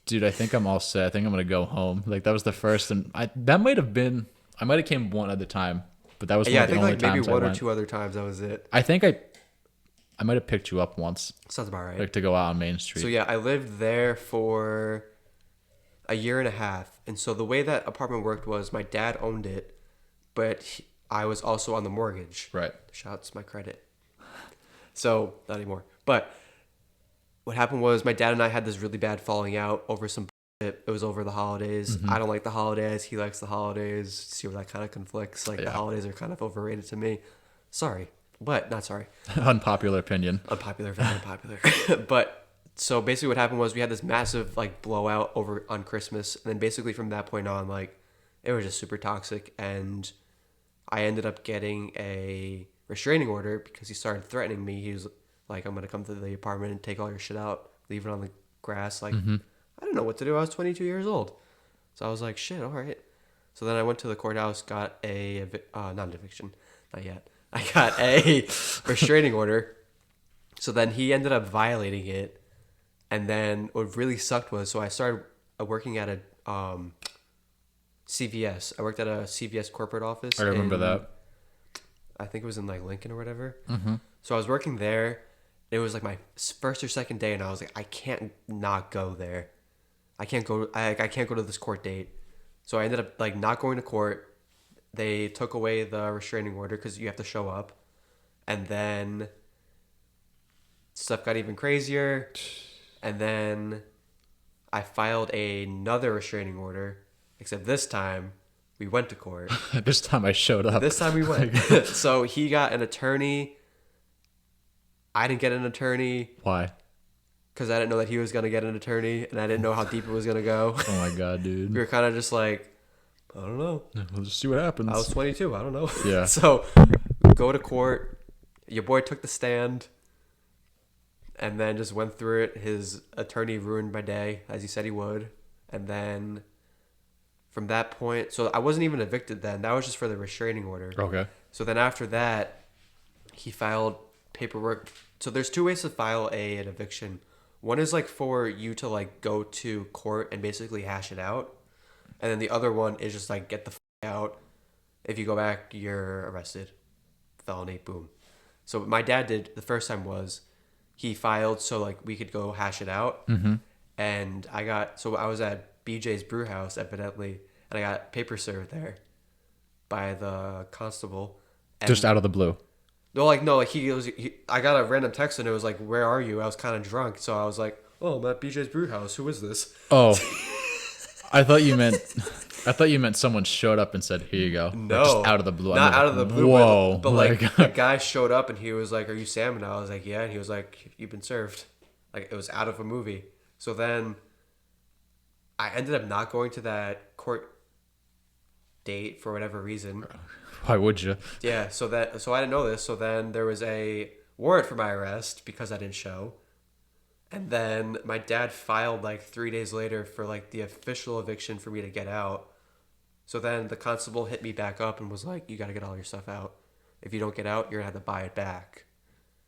dude, I think I'm all set. I think I'm gonna go home. Like that was the first, and I might have came one other time, but that was Yeah, one I of the think only like maybe times one I or went. two other times that was it. I think I might have picked you up once, Sounds about right. like to go out on Main Street. So yeah, I lived there for a year and a half. And so the way that apartment worked was my dad owned it, but I was also on the mortgage. Right. Shouts my credit. So not anymore. But what happened was my dad and I had this really bad falling out over some bullshit. It was over the holidays. Mm-hmm. I don't like the holidays. He likes the holidays. See where that kind of conflicts. Like Yeah. the holidays are kind of overrated to me. Sorry, but not sorry. Unpopular opinion. Unpopular, very unpopular. But so basically what happened was we had this massive like blowout over on Christmas, and then basically from that point on, like it was just super toxic, and I ended up getting a restraining order because he started threatening me. He was like, I'm gonna come to the apartment and take all your shit out, leave it on the grass. Like I didn't know what to do. I was 22 years old. So I was like, shit, all right. So then I went to the courthouse, got not an eviction, not yet. I got a restraining order. So then he ended up violating it. And then what really sucked was, so I started working at a CVS. I worked at a CVS corporate office. I remember that. I think it was in like Lincoln or whatever. Mm-hmm. So I was working there. It was like my first or second day, and I was like, I can't not go there. I can't go. I can't go to this court date. So I ended up like not going to court. They took away the restraining order because you have to show up, and then stuff got even crazier. And then I filed another restraining order, except this time we went to court. This time I showed up. This time we went. So he got an attorney. I didn't get an attorney. Why? Because I didn't know that he was going to get an attorney, and I didn't know how deep it was going to go. Oh my god, dude. We were kind of just like, I don't know. We'll just see what happens. I was 22. I don't know. Yeah. So go to court. Your boy took the stand and then just went through it. His attorney ruined my day, as he said he would. And then from that point, so I wasn't even evicted then. That was just for the restraining order. Okay. So then after that, he filed paperwork. So there's two ways to file an eviction. One is like for you to like go to court and basically hash it out. And then the other one is just like get the out. If you go back, you're arrested. Felony, boom. So what my dad did the first time was he filed so like we could go hash it out. Mm-hmm. And I was at BJ's brew house evidently, and I got paper served there by the constable. And Just out of the blue. no, I got a random text and it was like, "Where are you?" I was kind of drunk, so I was like, "Oh, I'm at BJ's brew house. Who is this?" Oh. I thought you meant someone showed up and said, "Here you go." No, Like, just out of the blue. Not I'm out like, of the blue. Whoa. But like the guy showed up and he was like, "Are you Sam?" And I was like, "Yeah." And he was like, "You've been served." Like it was out of a movie. So then I ended up not going to that court date for whatever reason. Why would you? Yeah. So I didn't know this. So then there was a warrant for my arrest because I didn't show. And then my dad filed like 3 days later for like the official eviction for me to get out. So then the constable hit me back up and was like, "You got to get all your stuff out. If you don't get out, you're going to have to buy it back."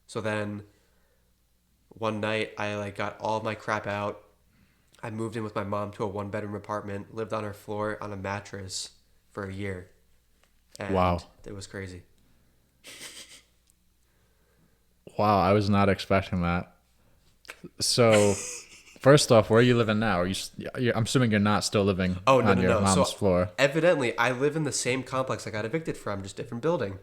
So then one night I like got all of my crap out. I moved in with my mom to a 1-bedroom apartment, lived on her floor on a mattress for a year. And Wow. It was crazy. Wow, I was not expecting that. So, first off, where are you living now? I'm assuming you're not still living on your mom's floor. Evidently, I live in the same complex I got evicted from, just different building.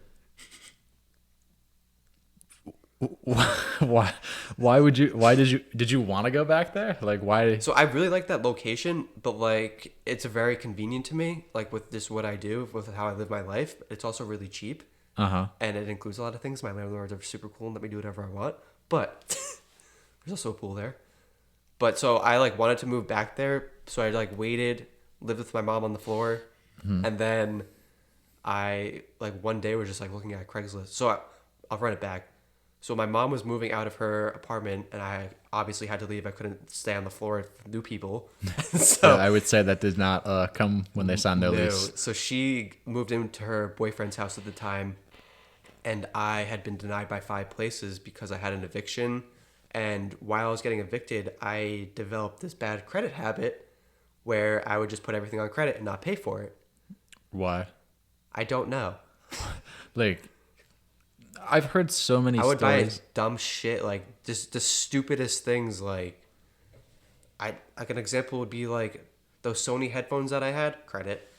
Why did you want to go back there? Like, why? So I really like that location, but like it's very convenient to me, like with just what I do, with how I live my life. It's also really cheap. Uh-huh. And it includes a lot of things. My landlords are super cool and let me do whatever I want. But there's also a pool there. But so I like wanted to move back there, so I like waited, lived with my mom on the floor, and then I like one day was just like looking at Craigslist. So I'll run it back. So my mom was moving out of her apartment, and I obviously had to leave. I couldn't stay on the floor with new people. So Yeah, I would say that did not come when they signed their lease. So she moved into her boyfriend's house at the time, and I had been denied by 5 places because I had an eviction. And while I was getting evicted, I developed this bad credit habit where I would just put everything on credit and not pay for it. Why? I don't know. Like, I've heard so many I would buy stories. dumb shit, like just the stupidest things. Like an example would be like those Sony headphones that I had, credit.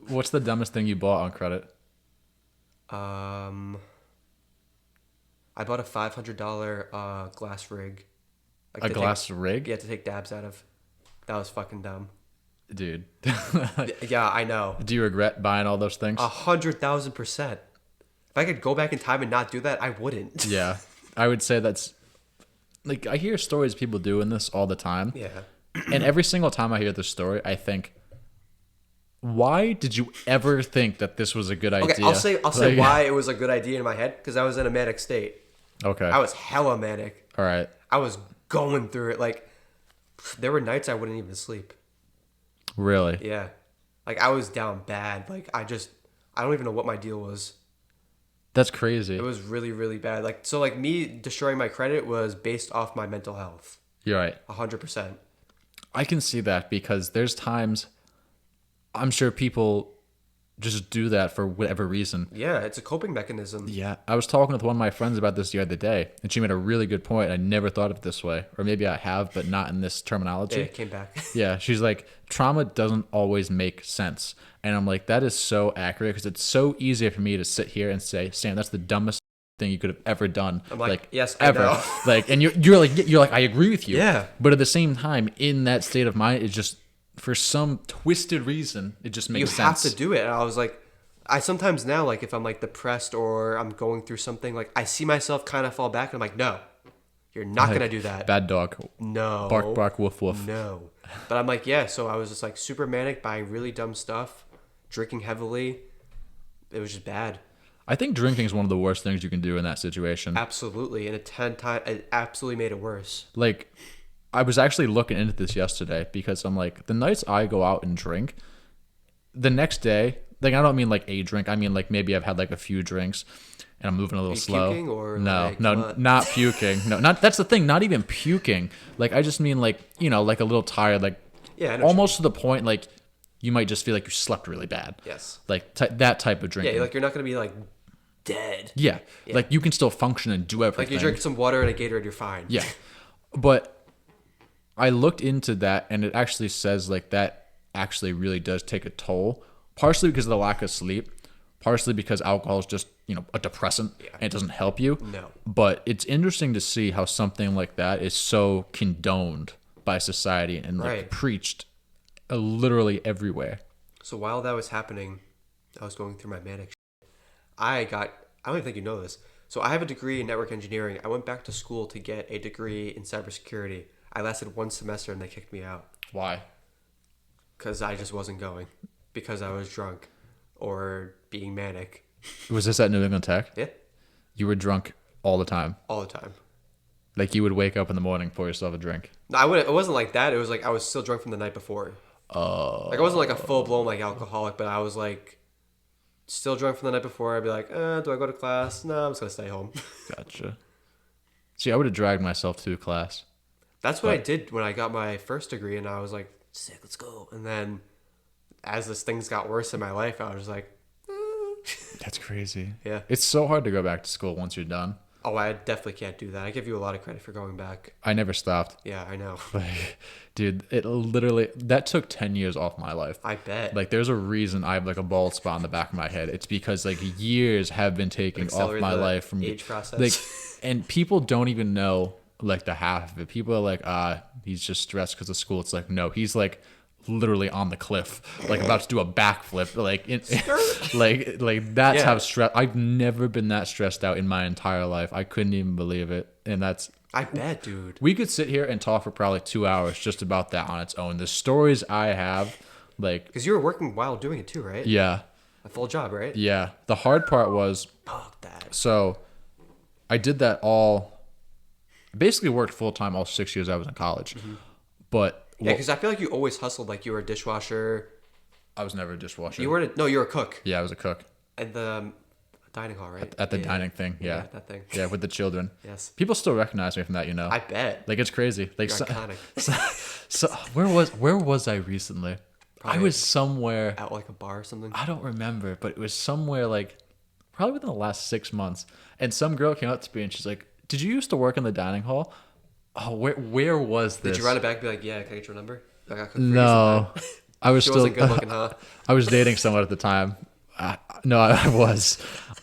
What's the dumbest thing you bought on credit? I bought a $500 glass rig. Like A glass rig? You had to take dabs out of. That was fucking dumb. Dude. Yeah, I know. Do you regret buying all those things? 100,000%. If I could go back in time and not do that, I wouldn't. Yeah. I would say that's... Like, I hear stories of people doing this all the time. Yeah. And every single time I hear this story, I think, why did you ever think that this was a good idea? Okay, I'll say why it was a good idea in my head, because I was in a manic state. Okay. I was hella manic. All right. I was going through it. Like, there were nights I wouldn't even sleep. Really? Yeah. Like, I was down bad. Like, I don't even know what my deal was. That's crazy. It was really, really bad. Like, so, like, me destroying my credit was based off my mental health. You're right. 100%. I can see that because there's times I'm sure people just do that for whatever reason. Yeah, it's a coping mechanism. Yeah, I was talking with one of my friends about this the other day, and she made a really good point. I never thought of it this way, or maybe I have, but not in this terminology. Yeah, it came back. Yeah, she's like, trauma doesn't always make sense. And I'm like, that is so accurate because it's so easy for me to sit here and say, Sam, that's the dumbest thing you could have ever done. I'm like, yes, ever. I know. Like, and you're like, I agree with you. Yeah. But at the same time, in that state of mind, it's just, for some twisted reason, it just makes sense. You have to do it. And I was like, I sometimes now, like, if I'm like depressed or I'm going through something, like, I see myself kind of fall back and I'm like, no, you're not going to do that. Bad dog. No. Bark, bark, woof, woof. No. But I'm like, yeah. So I was just like super manic, buying really dumb stuff, drinking heavily. It was just bad. I think drinking is one of the worst things you can do in that situation. Absolutely. And it absolutely made it worse. Like, I was actually looking into this yesterday because I'm like, the nights I go out and drink, the next day, like, I don't mean like a drink. I mean like maybe I've had like a few drinks and I'm moving a little slow. Puking or no, like no, what? not puking. No, not that's the thing. Not even puking. Like, I just mean like, you know, like a little tired, like Yeah, I know almost to the point like you might just feel like you slept really bad. Yes. Like that type of drinking. Yeah, like you're not going to be like dead. Yeah. Like you can still function and do everything. Like you drink some water and a Gatorade, you're fine. Yeah. But I looked into that and it actually says like that actually really does take a toll, partially because of the lack of sleep, partially because alcohol is just, you know, a depressant and it doesn't help you. No. But it's interesting to see how something like that is so condoned by society and like Right. preached literally everywhere. So while that was happening, I was going through my manic shit. I don't even think you know this. So I have a degree in network engineering. I went back to school to get a degree in cybersecurity. I lasted one semester and they kicked me out Why? because I just wasn't going because I was drunk or being manic. Was this at New England Tech? Yeah, You were drunk all the time. all the time. Like you would wake up in the morning, pour yourself a drink. No, it wasn't like that. It was like I was still drunk from the night before. Like I wasn't like a full blown like alcoholic, but I was like still drunk from the night before. I'd be like, do I go to class? No, I'm just gonna stay home. Gotcha. See, I would have dragged myself to class. That's what I did when I got my first degree, and I was like, sick, let's go. And then as this things got worse in my life, I was like, That's crazy. yeah. It's so hard to go back to school once you're done. Oh, I definitely can't do that. I give you a lot of credit for going back. I never stopped. Yeah, I know. Like, dude, it literally, that took 10 years off my life. I bet. Like, there's a reason I have like a bald spot on the back of my head. It's because like years have been taken off Accelerate my the life from age process. Like, and people don't even know like the half of it. People are like, he's just stressed because of school. It's like, no, he's like literally on the cliff, like about to do a backflip. Like, like that's Yeah. how stressed. I've never been that stressed out in my entire life. I couldn't even believe it. And that's, I bet, dude. we could sit here and talk for probably 2 hours just about that on its own. The stories I have, like, Because you were working while doing it too, right? yeah, A full job, right? yeah. The hard part was, Fuck that. so I did that all, basically worked full time all 6 years I was in college. But Yeah, because I feel like you always hustled. Like you were a dishwasher. I was never a dishwasher. You were you were a cook Yeah, I was a cook at the dining hall, right? at the Yeah. dining thing. Yeah. that thing. Yeah, with the children. Yes. People still recognize me from that, you know. I bet. Like, it's crazy. Like, You're iconic. so where was I recently? I was somewhere. At like a bar or something. I don't remember, but it was somewhere like probably within the last 6 months. And some girl came up to me and she's like, "Did you used to work in the dining hall?" Oh, where was this? Did you run it back and be like, yeah, can I get your number? Like, I could for you No, sometime. I was She still. wasn't good looking, huh? I was dating someone at the time. No, I was.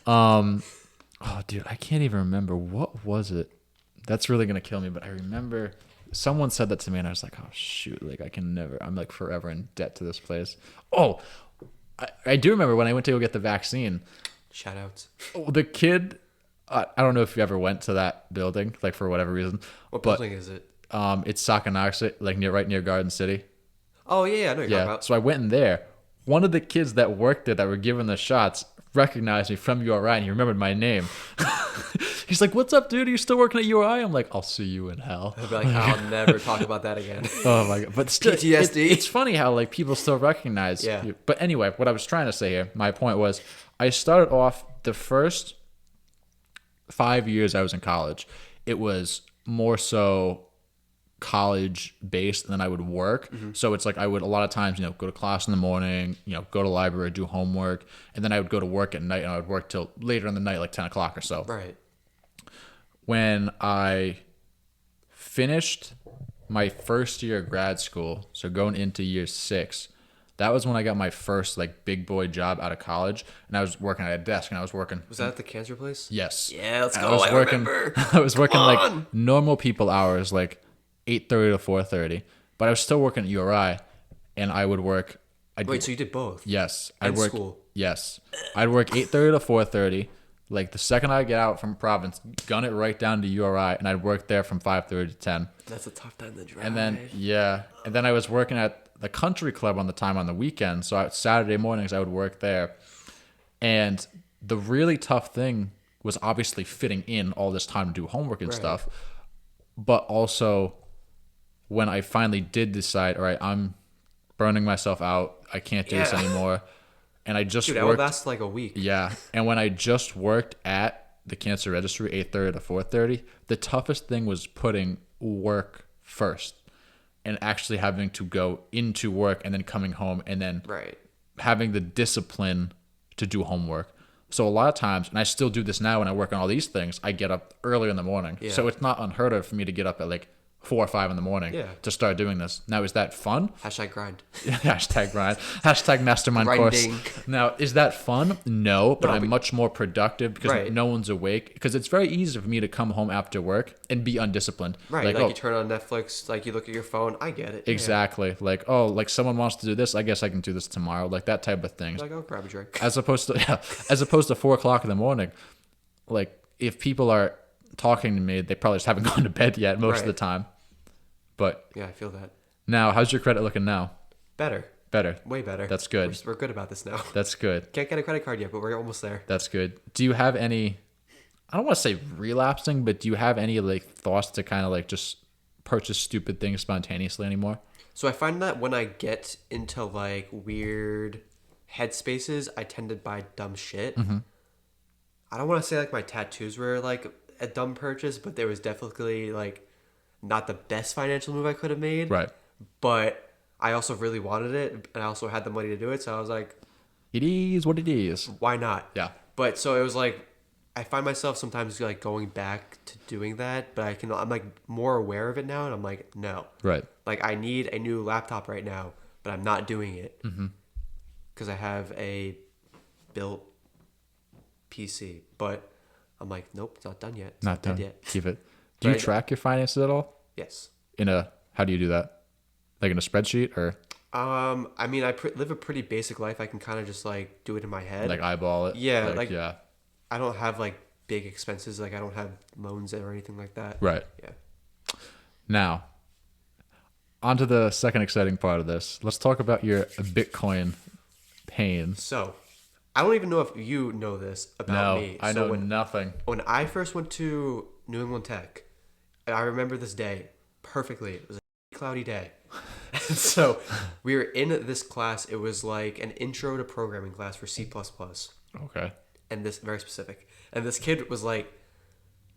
Oh, dude, I can't even remember. What was it? That's really gonna kill me. But I remember someone said that to me, and I was like, "Oh shoot! Like I can never. I'm like forever in debt to this place." Oh, I do remember when I went to go get the vaccine. Shout outs. Oh, the kid. I don't know if you ever went to that building, like for whatever reason. What but, building is it? It's Sacanaxi, like right near Garden City. Oh, yeah, I know what you're talking Yeah. about. So I went in there. One of the kids that worked there that were given the shots recognized me from URI and he remembered my name. He's like, "What's up, dude? Are you still working at URI?" I'm like, "I'll see you in hell." I'd be like, I'll never talk about that again. Oh my god! But still, PTSD. It's funny how like people still recognize. Yeah. You. But anyway, what I was trying to say here, my point was, I started off the first 5 years I was in college. It was more so college based, and then I would work. So it's like I would a lot of times, go to class in the morning, go to library, do homework, and then I would go to work at night, and I would work till later in the night, like 10 o'clock or so. Right. When I finished my first year of grad school, so going into year 6, that was when I got my first like big boy job out of college, and I was working at a desk, and I was working. Was that at the cancer place? Yes. Yeah, let's And go. I remember. I was working like normal people hours, like 8:30 to 4:30, but I was still working at URI, and I would work. Wait, so you did both? Yes, And I'd work. school? Yes, I'd work 8:30 to 4:30. Like the second I get out from Province, gun it right down to URI, and I'd work there from 5:30 to 10. That's a tough time to drive. And then I was working at the country club on the weekend. So Saturday mornings I would work there, and the really tough thing was obviously fitting in all this time to do homework and stuff, but also when I finally did decide, all right, I'm burning myself out, I can't do this anymore, and I just Dude, worked. that would last like a week. Yeah, and when I just worked at the cancer registry 8:30 to 4:30, the toughest thing was putting work first and actually having to go into work and then coming home and then having the discipline to do homework. So a lot of times, and I still do this now when I work on all these things, I get up early in the morning. Yeah. So it's not unheard of for me to get up at like 4 or 5 in the morning to start doing this. Now, is that fun? Hashtag grind. Hashtag grind. Hashtag mastermind Grinding. course. Now, is that fun? No, but I'm much more productive because no one's awake. Because it's very easy for me to come home after work and be undisciplined. Right, like you turn on Netflix, like you look at your phone. I get it. Exactly. Yeah. Like, oh, like someone wants to do this. I guess I can do this tomorrow. Like that type of thing. Like, oh, grab a drink. As opposed to 4 o'clock in the morning. Like, if people are talking to me, they probably just haven't gone to bed yet most of the time. But yeah, I feel that. Now, how's your credit looking now? Better. Way better. That's good. We're good about this now. That's good. Can't get a credit card yet, but we're almost there. That's good. Do you have any, I don't want to say relapsing, but do you have any like thoughts to kind of like just purchase stupid things spontaneously anymore? So I find that when I get into like weird headspaces, I tend to buy dumb shit. Mm-hmm. I don't want to say like my tattoos were like a dumb purchase, but there was definitely like not the best financial move I could have made. Right. But I also really wanted it, and I also had the money to do it, so I was like, it is what it is. Why not? Yeah. But so it was like, I find myself sometimes like going back to doing that, but I'm like more aware of it now, and I'm like, no. Right. Like I need a new laptop right now, but I'm not doing it because I have a built PC. But I'm like, nope, it's not done yet. It's not done yet. Keep it. Do you track your finances at all? Yes. How do you do that? Like in a spreadsheet or? I mean, I live a pretty basic life. I can kind of just like do it in my head. Like eyeball it? Yeah. Yeah. I don't have like big expenses. Like I don't have loans or anything like that. Right. Yeah. Now, on to the second exciting part of this. Let's talk about your Bitcoin pain. So, I don't even know if you know this about me. I know nothing. When I first went to New England Tech, I remember this day perfectly. It was a cloudy day. And so we were in this class. It was like an intro to programming class for C++. Okay. And this very specific. And this kid was like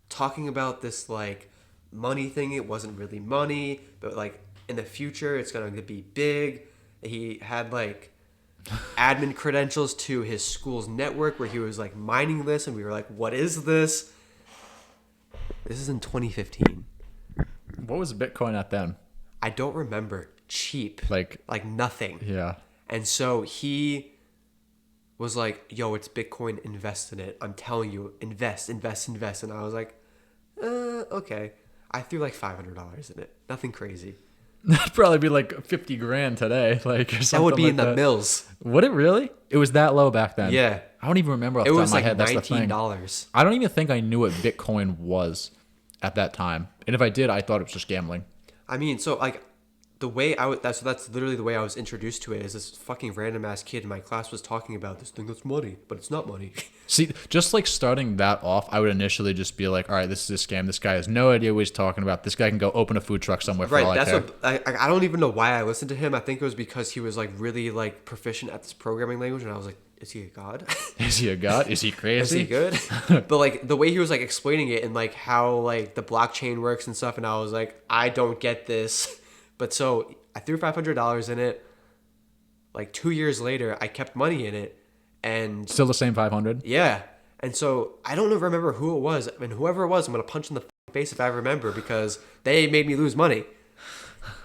talking about this like money thing. It wasn't really money, but like in the future it's going to be big. He had like admin credentials to his school's network where he was like mining this, and we were like, what is this? This is in 2015. What was Bitcoin at then? I don't remember. Cheap. Like nothing. Yeah. And so he was like, yo, it's Bitcoin, invest in it. I'm telling you, invest. And I was like, okay. I threw like $500 in it. Nothing crazy. That'd probably be like 50 grand today. Like or something. That would be like in the mills. Would it really? It was that low back then? Yeah. I don't even remember off the top of my head. It was That's like the $19. thing. I don't even think I knew what Bitcoin was at that time. And if I did, I thought it was just gambling. I mean, so like the way that's literally the way I was introduced to it is this fucking random ass kid in my class was talking about this thing that's money, but it's not money. See, just like starting that off, I would initially just be like, all right, this is a scam. This guy has no idea what he's talking about. This guy can go open a food truck somewhere for all I care. I don't even know why I listened to him. I think it was because he was like really like proficient at this programming language, and I was like, is he a god? Is he a god? Is he Is crazy? he good? But like the way he was like explaining it and like how like the blockchain works and stuff, and I was like, I don't get this. But so I threw $500 in it. Like 2 years later, I kept money in it, and Still the same 500. yeah. And so I don't remember who it was, and whoever it was, I'm gonna punch in the face if I remember because they made me lose money.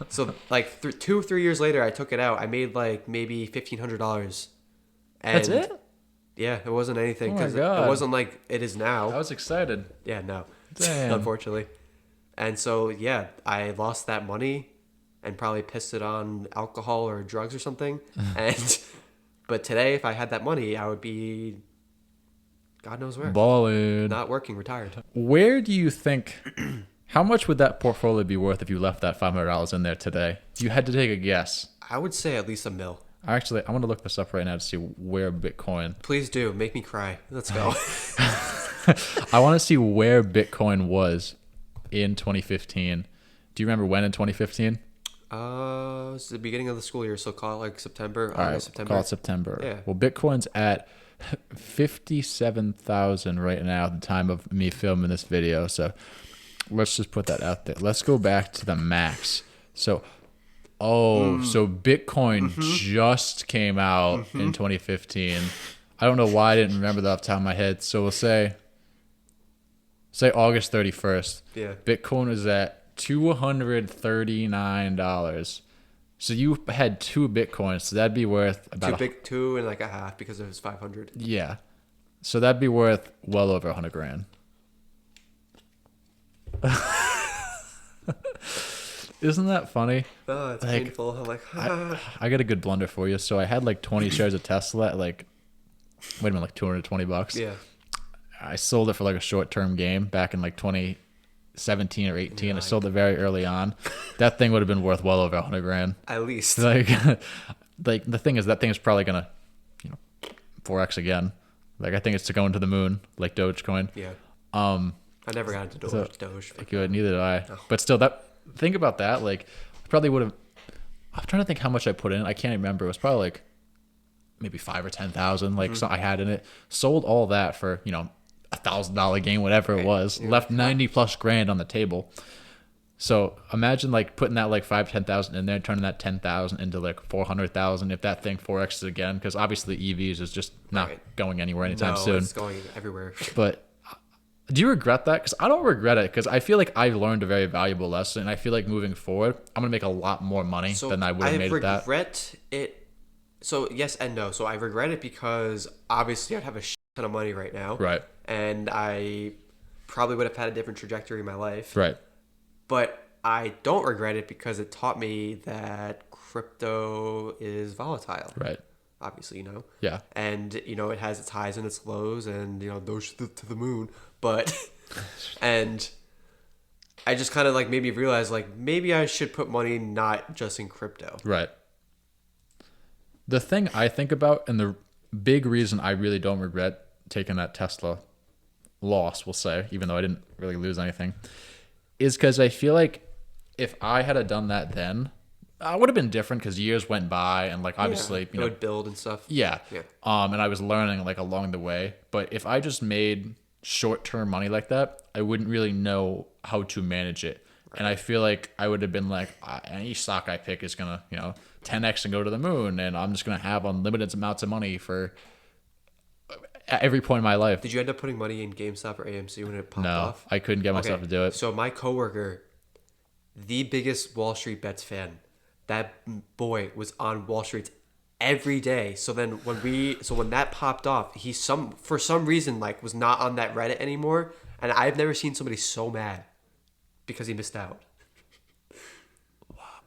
So like 2-3 years later, I took it out. I made like maybe $1,500. That's it? Yeah, it wasn't anything Oh my because God. it wasn't like it is now. I was excited. Yeah, no, Damn. unfortunately. And so yeah, I lost that money and probably pissed it on alcohol or drugs or something. But today, if I had that money, I would be, God knows where, Ballin'. not working, retired. Where do you think? How much would that portfolio be worth if you left that $500 in there today? If you had to take a guess. I would say at least $1 million. Actually, I want to look this up right now to see where Bitcoin. Please do make me cry. Let's go. I want to see where Bitcoin was in 2015. Do you remember when in 2015? It's the beginning of the school year, so call it like September, All right, August, September. call it September. Yeah. Well, Bitcoin's at 57,000 right now at the time of me filming this video. So let's just put that out there. Let's go back to the max. So, so Bitcoin just came out in 2015. I don't know why I didn't remember that off the top of my head. So we'll say August 31st. Yeah. Bitcoin is at $239. So you had 2 Bitcoins, so that'd be worth about Two and like a half because it was 500. yeah. So that'd be worth well over $100,000. Isn't that funny? Oh, it's Like, painful. I'm like, I got a good blunder for you. So I had like 20 shares of Tesla at like, wait a minute, like $220. yeah. I sold it for like a short-term game back in like 2017 or 18. I sold it very early on. That thing would have been worth well over $100,000. At least. Like the thing is, that thing is probably gonna, 4x again. Like I think it's to go into the moon, like Dogecoin. Yeah. I never got into Doge. Good, neither did I. But still, think about that. Like, I probably would have. I'm trying to think how much I put in. I can't remember. It was probably like maybe 5 or 10,000. Like so I had in it. Sold all that for $1,000 game, whatever it was. Left 90+ grand on the table. So imagine like putting that like 5-10,000 in there, turning that 10,000 into like 400,000 if that thing 4x's again, because obviously EVs is just not going anywhere anytime soon. It's going everywhere. But do you regret that? Because I don't regret it, because I feel like I've learned a very valuable lesson, and I feel like moving forward, I'm gonna make a lot more money than I would have made at that. I regret it. So yes and no. So I regret it because obviously I'd have a shit ton of money right now, Right. and I probably would have had a different trajectory in my life. Right. But I don't regret it because it taught me that crypto is volatile. Right. Obviously, Yeah. And, it has its highs and its lows and, those to the moon. But, and I just kind of like made me realize like maybe I should put money not just in crypto. Right. The thing I think about, and the big reason I really don't regret taking that Tesla loss, we'll say, even though I didn't really lose anything, is because I feel like if I had done that then, I would have been different because years went by and like obviously it would build and stuff. Yeah. Yeah. And I was learning like along the way. But if I just made short-term money like that, I wouldn't really know how to manage it. Right. And I feel like I would have been like, any stock I pick is gonna 10x and go to the moon, and I'm just gonna have unlimited amounts of money for at every point in my life. Did you end up putting money in GameStop or AMC when it popped off? I couldn't get myself to do it. So my coworker, the biggest Wall Street Bets fan, that boy was on Wall Street every day. So then when that popped off, he for some reason like was not on that Reddit anymore, and I've never seen somebody so mad because he missed out.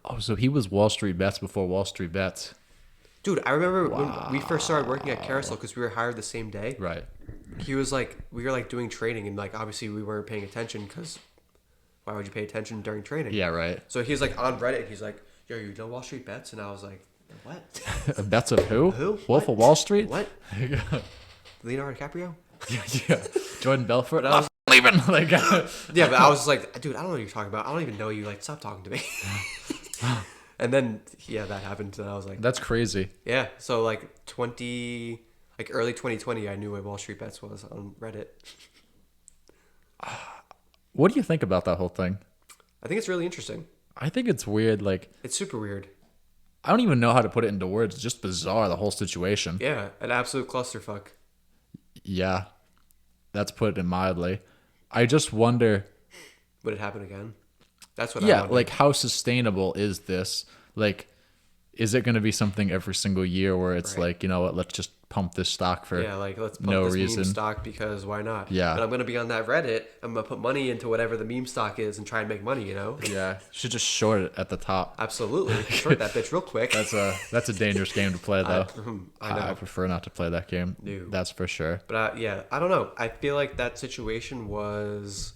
Oh, so he was Wall Street Bets before Wall Street Bets. Dude, I remember when we first started working at Carousel because we were hired the same day. Right. He was like, we were like doing training, and like obviously we weren't paying attention because why would you pay attention during training? Yeah, right. So he's like on Reddit. He's like, "Yo, you know Wall Street Bets?" And I was like, "What? Bets of who? Who? Wolf of Wall Street? What? Leonardo DiCaprio? Yeah. Jordan Belfort. I'm leaving. Like, yeah, but I was like, dude, I don't know what you're talking about. I don't even know you. Like, stop talking to me. And then that happened, and I was like, that's crazy. yeah. So like Like early 2020, I knew what Wall Street Bets was on Reddit. What do you think about that whole thing? I think it's really interesting. I think it's weird. Like, It's super weird. I don't even know how to put it into words. It's just bizarre, the whole situation. Yeah, an absolute clusterfuck. Yeah, that's put it mildly. I just wonder, Would it happen again? That's what I yeah, wonder. like how sustainable is this? Like, is it going to be something every single year where it's Right. like, you know what, let's just pump this stock for Yeah, like let's pump no this reason. meme stock because why not? Yeah. But I'm gonna be on that Reddit. I'm gonna put money into whatever the meme stock is and try and make money. You know? Yeah, should just short it at the top. Absolutely. Short that bitch real quick. That's a dangerous game to play though. I know. I prefer not to play that game. No. That's for sure. But yeah, I don't know. I feel like that situation was.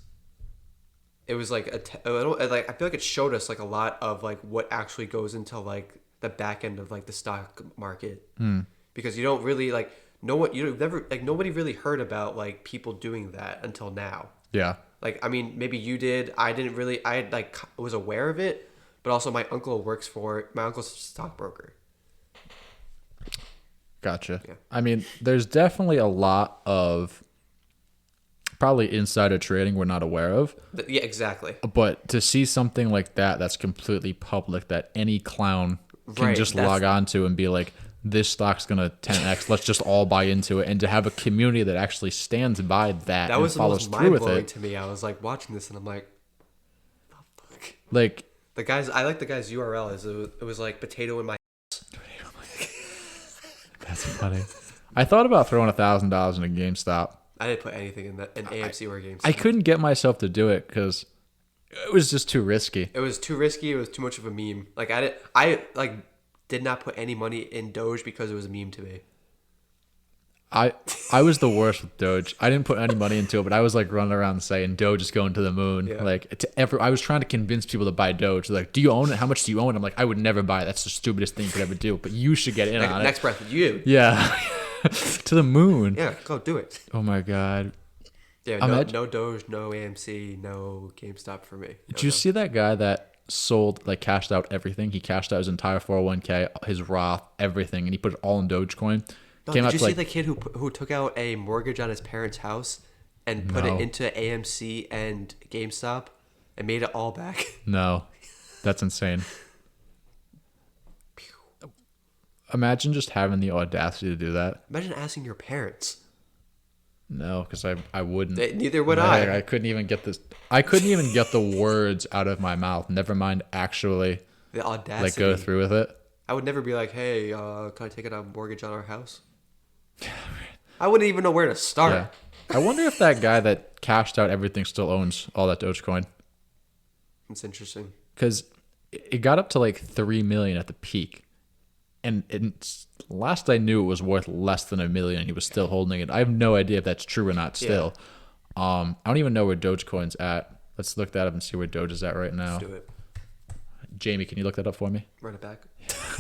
It was like I feel like it showed us like a lot of like what actually goes into like the back end of like the stock market because you don't really like know what you never like nobody really heard about like people doing that until now. Yeah. Like I mean maybe you did. I didn't really. I like was aware of it, but also my uncle's a stockbroker. Gotcha. Yeah. I mean, there's definitely a lot of probably insider trading we're not aware of. Yeah, exactly. But to see something like that that's completely public that any clown can Right, just that's- log on to and be like, this stock's going to 10x, let's just all buy into it. And to have a community that actually stands by that That and was the follows most through mind with blowing it. to me. I was like watching this and I'm like, the fuck. Like, I like the guy's URL. It was like potato in my. that's funny. I thought about throwing $1,000 in a GameStop. I didn't put anything in AMC or games. I couldn't get myself to do it because it was just too risky. It was too risky. It was too much of a meme. Like I did not put any money in Doge because it was a meme to me. I was the worst with Doge. I didn't put any money into it, but I was like running around saying Doge is going to the moon. Yeah. Like I was trying to convince people to buy Doge. They're like, do you own it? How much do you own it? I'm like, I would never buy it. That's the stupidest thing you could ever do. But you should get in on Next it. breath, you. Yeah, to the moon. Yeah, go do it. Oh my god. Yeah, no Doge, no AMC, no GameStop for me. Did you see that guy that sold, like, cashed out everything? He cashed out his entire 401k, his Roth, everything, and he put it all in Dogecoin. No, did you see the kid who took out a mortgage on his parents' house and put it into AMC and GameStop and made it all back? No, that's insane. Imagine just having the audacity to do that. Imagine asking your parents. No, because I wouldn't. Neither would I. I couldn't even get this. I couldn't even get the words out of my mouth. Never mind actually The audacity. like go through with it. I would never be like, hey, can I take out a mortgage on our house? I wouldn't even know where to start. Yeah. I wonder if that guy that cashed out everything still owns all that Dogecoin. It's interesting. Because it got up to like 3 million at the peak. And last I knew, it was worth less than $1 million. He was still holding it. I have no idea if that's true or not still. I don't even know where Dogecoin's at. Let's look that up and see where Doge is at right now. Let's do it. Jamie, can you look that up for me? Run it back.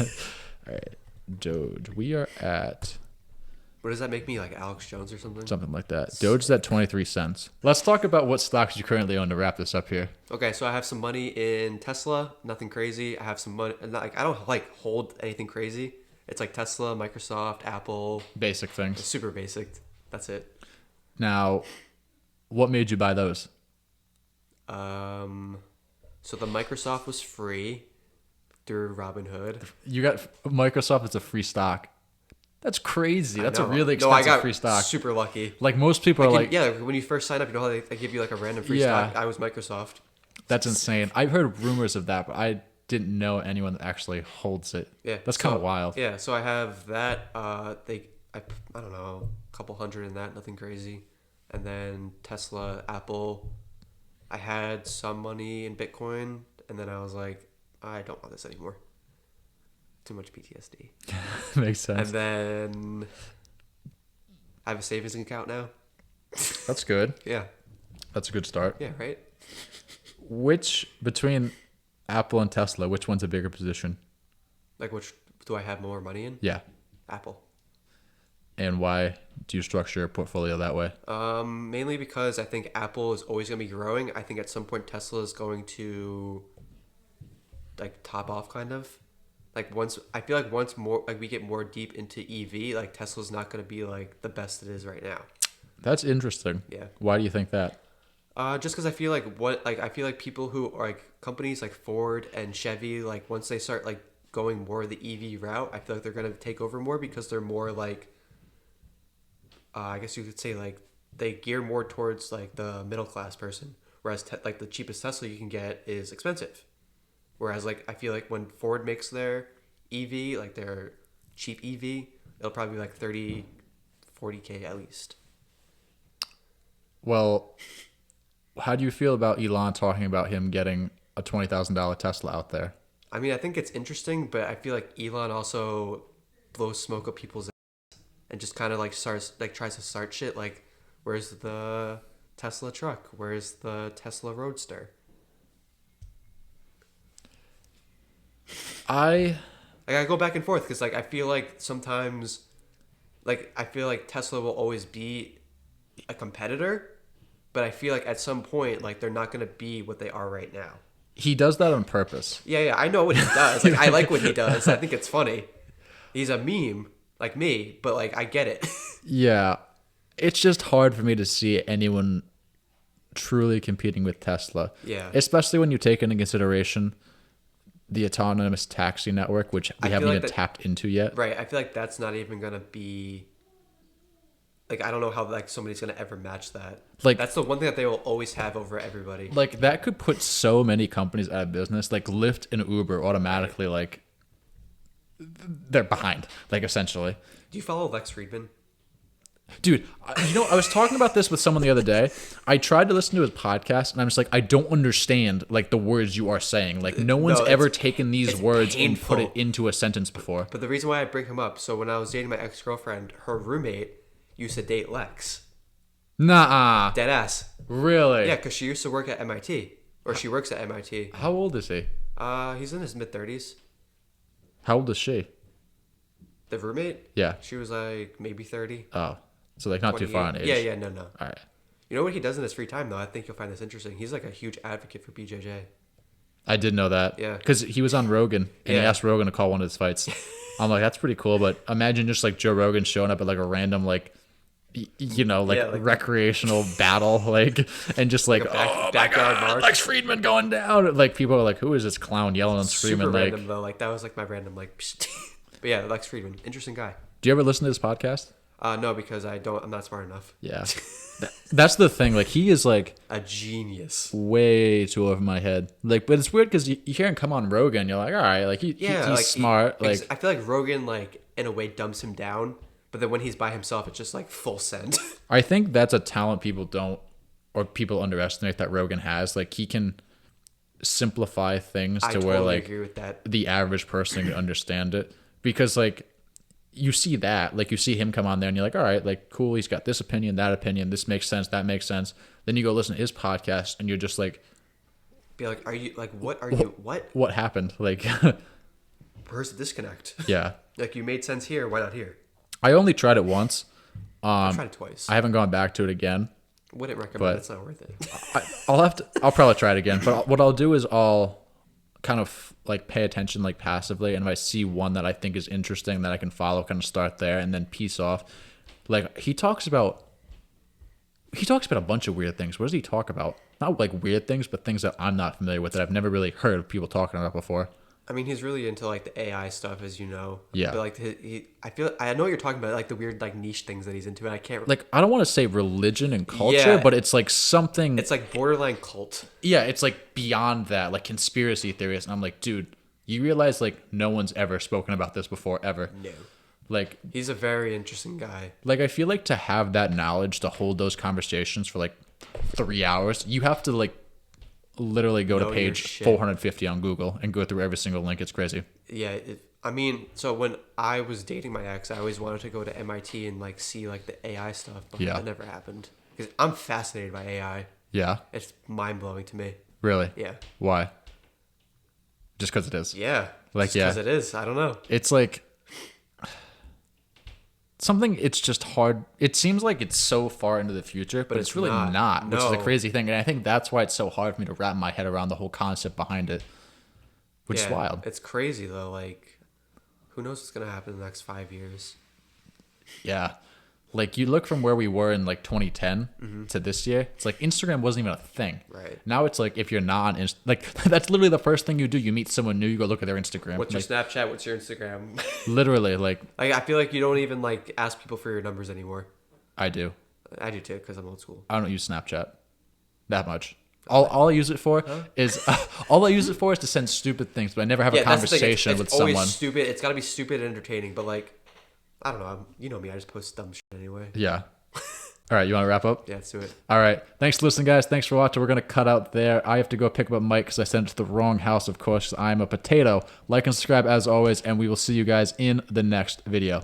All right. Doge. We are at What does that make me, like Alex Jones or something? something like that. Doge is at 23 cents. Let's talk about what stocks you currently own to wrap this up here. Okay, so I have some money in Tesla. Nothing crazy. I have some money. I don't like hold anything crazy. It's like Tesla, Microsoft, Apple. Basic It's things. super basic. That's it. Now, what made you buy those? So the Microsoft was free through Robinhood. You got Microsoft. It's a free stock. That's crazy. That's a No. really No, I expensive got free stock. super lucky. Like most people are like, Yeah, when you first sign up, you know how they give you like a random free Yeah. stock? I was Microsoft. that's insane. I've heard rumors of that, but I didn't know anyone that actually holds it. Yeah. That's kind of wild. Yeah, so I have that. I don't know, a couple hundred in that, nothing crazy. And then Tesla, Apple. I had some money in Bitcoin, and then I was like, I don't want this anymore. Too much PTSD. Makes sense. And then I have a savings account now. That's good. Yeah. That's a good start. Yeah, right? Which, between Apple and Tesla, which one's a bigger position? Like, which do I have more money in? Yeah. Apple. And why do you structure your portfolio that way? Mainly because I think Apple is always going to be growing. I think at some point Tesla is going to like top off kind of. like once I feel like once more like we get more deep into EV, like Tesla's not going to be like the best it is right now. That's interesting. Yeah. Why do you think that? Just because I feel like I feel like people who are like companies like Ford and Chevy, like once they start like going more the EV route, I feel like they're gonna take over more because they're more like, I guess you could say like they gear more towards like the middle class person, whereas like the cheapest Tesla you can get is expensive. Whereas like I feel like when Ford makes their EV, like their cheap EV, it'll probably be like 30, 40K at least. Well, how do you feel about Elon talking about him getting a $20,000 Tesla out there? I mean, I think it's interesting, but I feel like Elon also blows smoke up people's ass and just kind of like tries to start shit. Like, where's the Tesla truck? Where's the Tesla Roadster? I go back and forth because like I feel like sometimes, like I feel like Tesla will always be a competitor, but I feel like at some point like they're not gonna be what they are right now. He does that on purpose. Yeah, I know what he does. Like I like what he does. I think it's funny. He's a meme like me, but like I get it. Yeah. It's just hard for me to see anyone truly competing with Tesla. Yeah. Especially when you take into consideration the autonomous taxi network, which we haven't even tapped into yet. Right. I feel like that's not even going to be... Like, I don't know how like somebody's going to ever match that. Like, that's the one thing that they will always have over everybody. Like, that could put so many companies out of business. Like, Lyft and Uber automatically, like, they're behind, like, essentially. Do you follow Lex Friedman? Dude, I was talking about this with someone the other day. I tried to listen to his podcast, and I'm just like, I don't understand, like, the words you are saying. Like, no one's ever taken these words and put it into a sentence before. But the reason why I bring him up, so when I was dating my ex-girlfriend, her roommate used to date Lex. Nah. Deadass. Really? Yeah, because she used to work at MIT. Or she works at MIT. How old is he? He's in his mid-30s. How old is she? The roommate? Yeah. She was like maybe 30. Oh. So, like, not too far in age. Yeah, no. All right. You know what he does in his free time, though? I think you'll find this interesting. He's like a huge advocate for BJJ. I did know that. Yeah. Because he was on Rogan, and he asked Rogan to call one of his fights. I'm like, that's pretty cool, but imagine just, like, Joe Rogan showing up at, like, a random, like, recreational battle, like, and just, like, backyard march. Lex Friedman going down. Like, people are like, who is this clown yelling and screaming? Super like, random, though. Like, that was, like, my random, like... But yeah, Lex Friedman. Interesting guy. Do you ever listen to this podcast? No, because I'm not smart enough. Yeah. That's the thing. Like, he is, like... a genius. Way too over my head. Like, but it's weird because you hear him come on Rogan, you're like, all right, like, he's like, smart. Like, I feel like Rogan, like, in a way, dumps him down. But then when he's by himself, it's just, like, full send. I think that's a talent people underestimate that Rogan has. Like, he can simplify things to where, like, agree with that. The average person can understand it. Because, like, you see that, like, you see him come on there and you're like, all right, like, cool, he's got this opinion, that opinion, this makes sense, that makes sense. Then you go listen to his podcast and you're just like, be like, what happened? Like, where's the disconnect? Yeah. Like, you made sense here, why not here? I only tried it once. I tried it twice. I haven't gone back to it again. Wouldn't recommend it. It's not worth it. I'll probably try it again. But what I'll do is I'll kind of like pay attention like passively, and if I see one that I think is interesting that I can follow, kind of start there and then piece off. Like, he talks about a bunch of weird things. What does he talk about? Not like weird things, but things that I'm not familiar with that I've never really heard of people talking about before. I mean, he's really into like the AI stuff, as you know. Yeah. But like, I know what you're talking about, like the weird like niche things that he's into, and I can't. Like, I don't want to say religion and culture, but it's like something. It's like borderline cult. Yeah, it's like beyond that, like conspiracy theories, and I'm like, dude, you realize like no one's ever spoken about this before ever. No. Like, he's a very interesting guy. Like, I feel like to have that knowledge to hold those conversations for like 3 hours, you have to like literally go to page 450 on Google and go through every single link. It's crazy. Yeah, I mean, so when I was dating my ex, I always wanted to go to MIT and like see like the AI stuff, but that never happened because I'm fascinated by AI. Yeah, it's mind blowing to me. Really? Yeah. Why? Just because it is. Yeah. Like, because it is. I don't know. It's like something. It's just hard. It seems like it's so far into the future, but it's really not, which is a crazy thing. And I think that's why it's so hard for me to wrap my head around the whole concept behind it, which is wild. It's crazy though. Like, who knows what's gonna happen in the next 5 years? Yeah. Like, you look from where we were in, like, 2010 to this year, it's like Instagram wasn't even a thing. Right. Now it's like, if you're not on like, that's literally the first thing you do. You meet someone new, you go look at their Instagram. What's your like, Snapchat? What's your Instagram? literally, like, I feel like you don't even like ask people for your numbers anymore. I do. I do too, because I'm old school. I don't use Snapchat that much. All I use it for is all I use it for is to send stupid things, but I never have a That's the thing. conversation It's with always someone. stupid. It's got to be stupid and entertaining, but like, I don't know. You know me. I just post dumb shit anyway. Yeah. All right, you want to wrap up? Yeah, let's do it. All right. Thanks for listening, guys. Thanks for watching. We're going to cut out there. I have to go pick up Mike because I sent it to the wrong house, of course, 'cause I'm a potato. Like and subscribe as always, and we will see you guys in the next video.